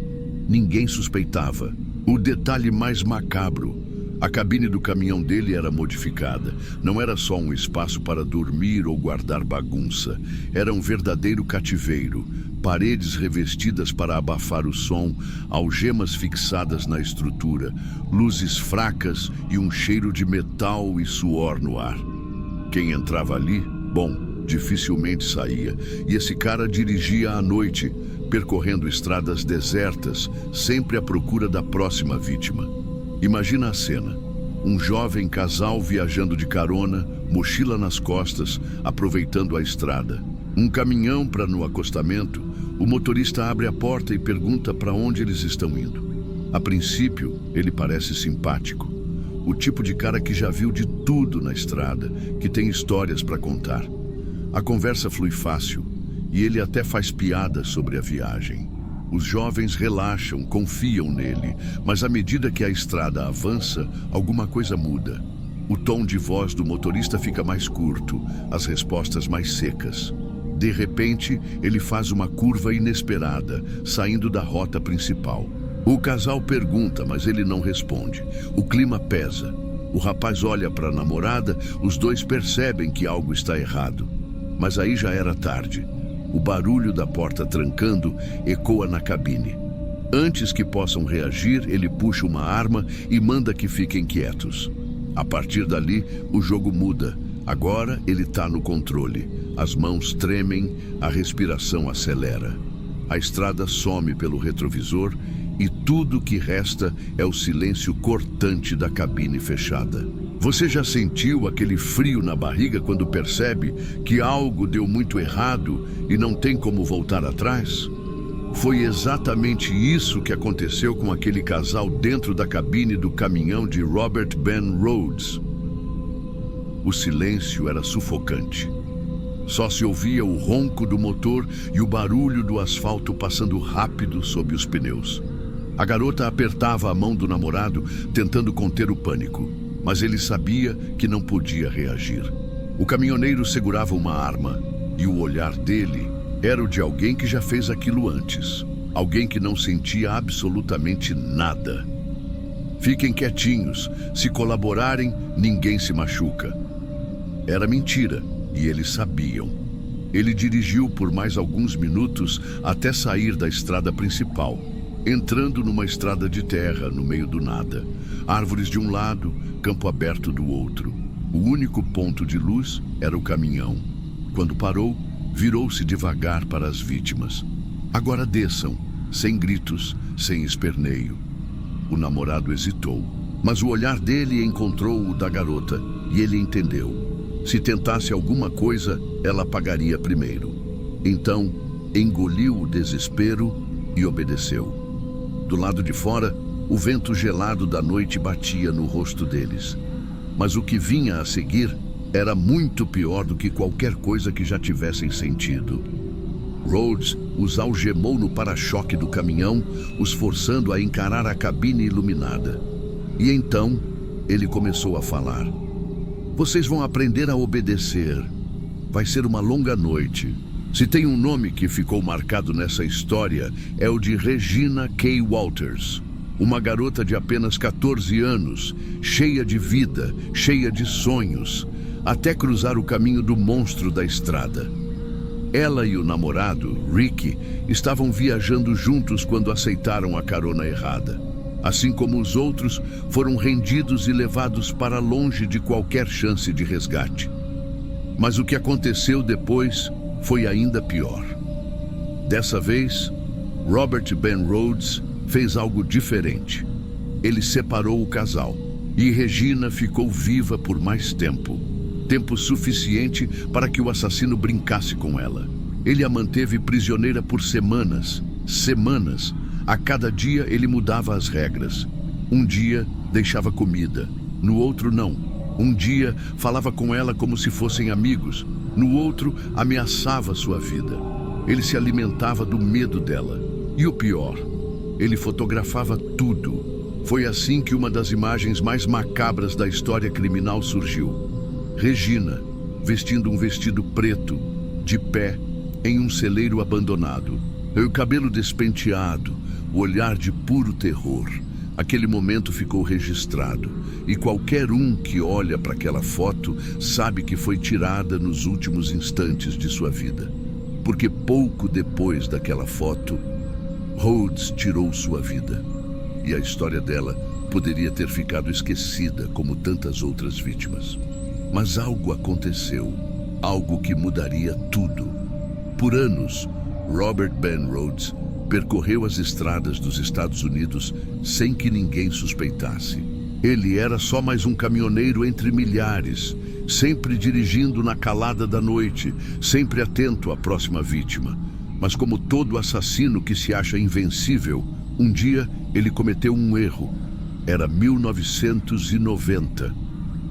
Ninguém suspeitava. O detalhe mais macabro: A cabine do caminhão dele era modificada. Não era só um espaço para dormir ou guardar bagunça. Era um verdadeiro cativeiro. Paredes revestidas para abafar o som, algemas fixadas na estrutura, luzes fracas e um cheiro de metal e suor no ar. Quem entrava ali, bom, dificilmente saía. E esse cara dirigia à noite, percorrendo estradas desertas, sempre à procura da próxima vítima. Imagina a cena. Um jovem casal viajando de carona, mochila nas costas, aproveitando a estrada. Um caminhão para no acostamento, o motorista abre a porta e pergunta para onde eles estão indo. A princípio, ele parece simpático. O tipo de cara que já viu de tudo na estrada, que tem histórias para contar. A conversa flui fácil e ele até faz piadas sobre a viagem. Os jovens relaxam, confiam nele, mas à medida que a estrada avança, alguma coisa muda. O tom de voz do motorista fica mais curto, as respostas mais secas. De repente, ele faz uma curva inesperada, saindo da rota principal. O casal pergunta, mas ele não responde. O clima pesa. O rapaz olha para a namorada, os dois percebem que algo está errado. Mas aí já era tarde. O barulho da porta trancando ecoa na cabine. Antes que possam reagir, ele puxa uma arma e manda que fiquem quietos. A partir dali, o jogo muda. Agora ele está no controle. As mãos tremem, a respiração acelera. A estrada some pelo retrovisor e tudo que resta é o silêncio cortante da cabine fechada. Você já sentiu aquele frio na barriga quando percebe que algo deu muito errado e não tem como voltar atrás? Foi exatamente isso que aconteceu com aquele casal dentro da cabine do caminhão de Robert Ben Rhodes. O silêncio era sufocante. Só se ouvia o ronco do motor e o barulho do asfalto passando rápido sob os pneus. A garota apertava a mão do namorado, tentando conter o pânico, mas ele sabia que não podia reagir. O caminhoneiro segurava uma arma e o olhar dele era o de alguém que já fez aquilo antes. Alguém que não sentia absolutamente nada. Fiquem quietinhos, se colaborarem, ninguém se machuca. Era mentira e eles sabiam. Ele dirigiu por mais alguns minutos até sair da estrada principal, entrando numa estrada de terra no meio do nada. Árvores de um lado, campo aberto do outro. O único ponto de luz era o caminhão. Quando parou, virou-se devagar para as vítimas. Agora desçam, sem gritos, sem esperneio. O namorado hesitou, mas o olhar dele encontrou o da garota e ele entendeu. Se tentasse alguma coisa, ela pagaria primeiro. Então, engoliu o desespero e obedeceu. Do lado de fora, o vento gelado da noite batia no rosto deles. Mas o que vinha a seguir era muito pior do que qualquer coisa que já tivessem sentido. Rhodes os algemou no para-choque do caminhão, os forçando a encarar a cabine iluminada. E então, ele começou a falar. Vocês vão aprender a obedecer. Vai ser uma longa noite. Se tem um nome que ficou marcado nessa história, é o de Regina K. Walters. Uma garota de apenas 14 anos, cheia de vida, cheia de sonhos, até cruzar o caminho do monstro da estrada. Ela e o namorado, Ricky, estavam viajando juntos quando aceitaram a carona errada. Assim como os outros, foram rendidos e levados para longe de qualquer chance de resgate. Mas o que aconteceu depois foi ainda pior. Dessa vez, Robert Ben Rhodes fez algo diferente. Ele separou o casal e Regina ficou viva por mais tempo. Tempo suficiente para que o assassino brincasse com ela. Ele a manteve prisioneira por semanas. A cada dia ele mudava as regras. Um dia deixava comida, no outro não. Um dia falava com ela como se fossem amigos, no outro ameaçava sua vida. Ele se alimentava do medo dela. E o pior, ele fotografava tudo. Foi assim que uma das imagens mais macabras da história criminal surgiu. Regina, vestindo um vestido preto, de pé, em um celeiro abandonado. O cabelo despenteado, o olhar de puro terror. Aquele momento ficou registrado, e qualquer um que olha para aquela foto sabe que foi tirada nos últimos instantes de sua vida. Porque pouco depois daquela foto, Rhodes tirou sua vida. E a história dela poderia ter ficado esquecida como tantas outras vítimas. Mas algo aconteceu, algo que mudaria tudo. Por anos, Robert Ben Rhodes percorreu as estradas dos Estados Unidos sem que ninguém suspeitasse. Ele era só mais um caminhoneiro entre milhares, sempre dirigindo na calada da noite, sempre atento à próxima vítima. Mas como todo assassino que se acha invencível, um dia ele cometeu um erro. Era 1990.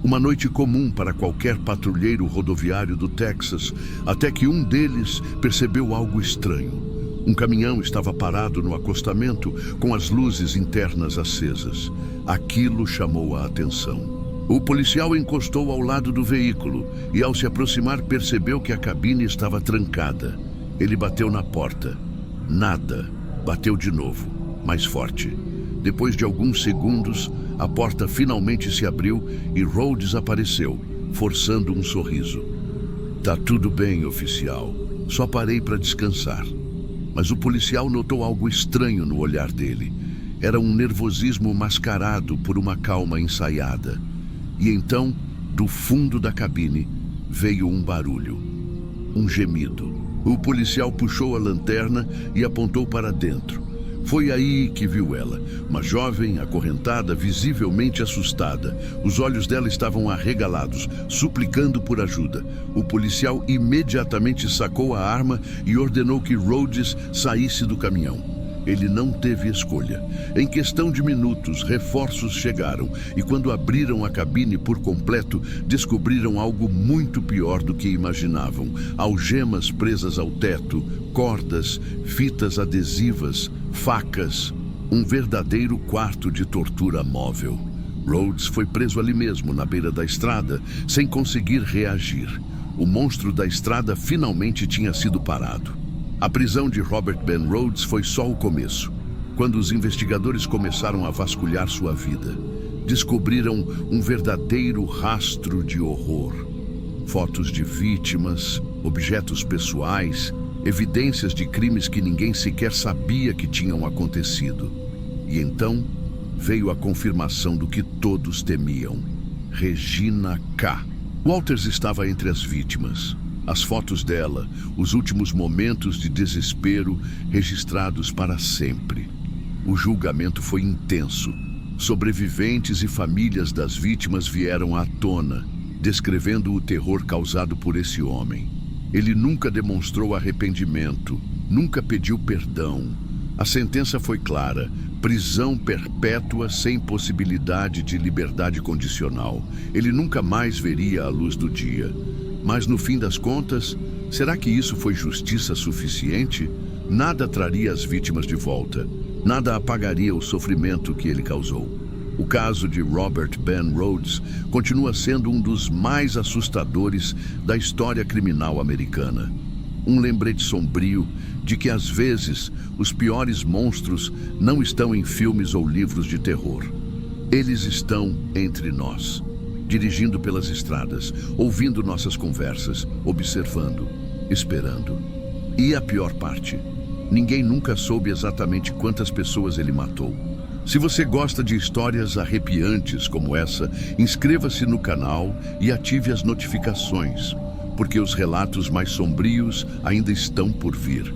Uma noite comum para qualquer patrulheiro rodoviário do Texas, até que um deles percebeu algo estranho. Um caminhão estava parado no acostamento com as luzes internas acesas. Aquilo chamou a atenção. O policial encostou ao lado do veículo e, ao se aproximar, percebeu que a cabine estava trancada. Ele bateu na porta. Nada. Bateu de novo, mais forte. Depois de alguns segundos, a porta finalmente se abriu e Rhodes apareceu, forçando um sorriso. "Tá tudo bem, oficial. Só parei para descansar." Mas o policial notou algo estranho no olhar dele. Era um nervosismo mascarado por uma calma ensaiada. E então, do fundo da cabine, veio um barulho. Um gemido. O policial puxou a lanterna e apontou para dentro. Foi aí que viu ela, uma jovem acorrentada, visivelmente assustada. Os olhos dela estavam arregalados, suplicando por ajuda. O policial imediatamente sacou a arma e ordenou que Rhodes saísse do caminhão. Ele não teve escolha. Em questão de minutos, reforços chegaram e quando abriram a cabine por completo, descobriram algo muito pior do que imaginavam. Algemas presas ao teto, cordas, fitas adesivas, facas, um verdadeiro quarto de tortura móvel. Rhodes foi preso ali mesmo, na beira da estrada, sem conseguir reagir. O monstro da estrada finalmente tinha sido parado. A prisão de Robert Ben Rhodes foi só o começo. Quando os investigadores começaram a vasculhar sua vida, descobriram um verdadeiro rastro de horror. Fotos de vítimas, objetos pessoais, evidências de crimes que ninguém sequer sabia que tinham acontecido. E então veio a confirmação do que todos temiam: Regina K. Walters estava entre as vítimas. As fotos dela, os últimos momentos de desespero registrados para sempre. O julgamento foi intenso. Sobreviventes e famílias das vítimas vieram à tona, descrevendo o terror causado por esse homem. Ele nunca demonstrou arrependimento, nunca pediu perdão. A sentença foi clara: prisão perpétua sem possibilidade de liberdade condicional. Ele nunca mais veria a luz do dia. Mas no fim das contas, será que isso foi justiça suficiente? Nada traria as vítimas de volta. Nada apagaria o sofrimento que ele causou. O caso de Robert Ben Rhodes continua sendo um dos mais assustadores da história criminal americana. Um lembrete sombrio de que, às vezes, os piores monstros não estão em filmes ou livros de terror. Eles estão entre nós, dirigindo pelas estradas, ouvindo nossas conversas, observando, esperando. E a pior parte: ninguém nunca soube exatamente quantas pessoas ele matou. Se você gosta de histórias arrepiantes como essa, inscreva-se no canal e ative as notificações, porque os relatos mais sombrios ainda estão por vir.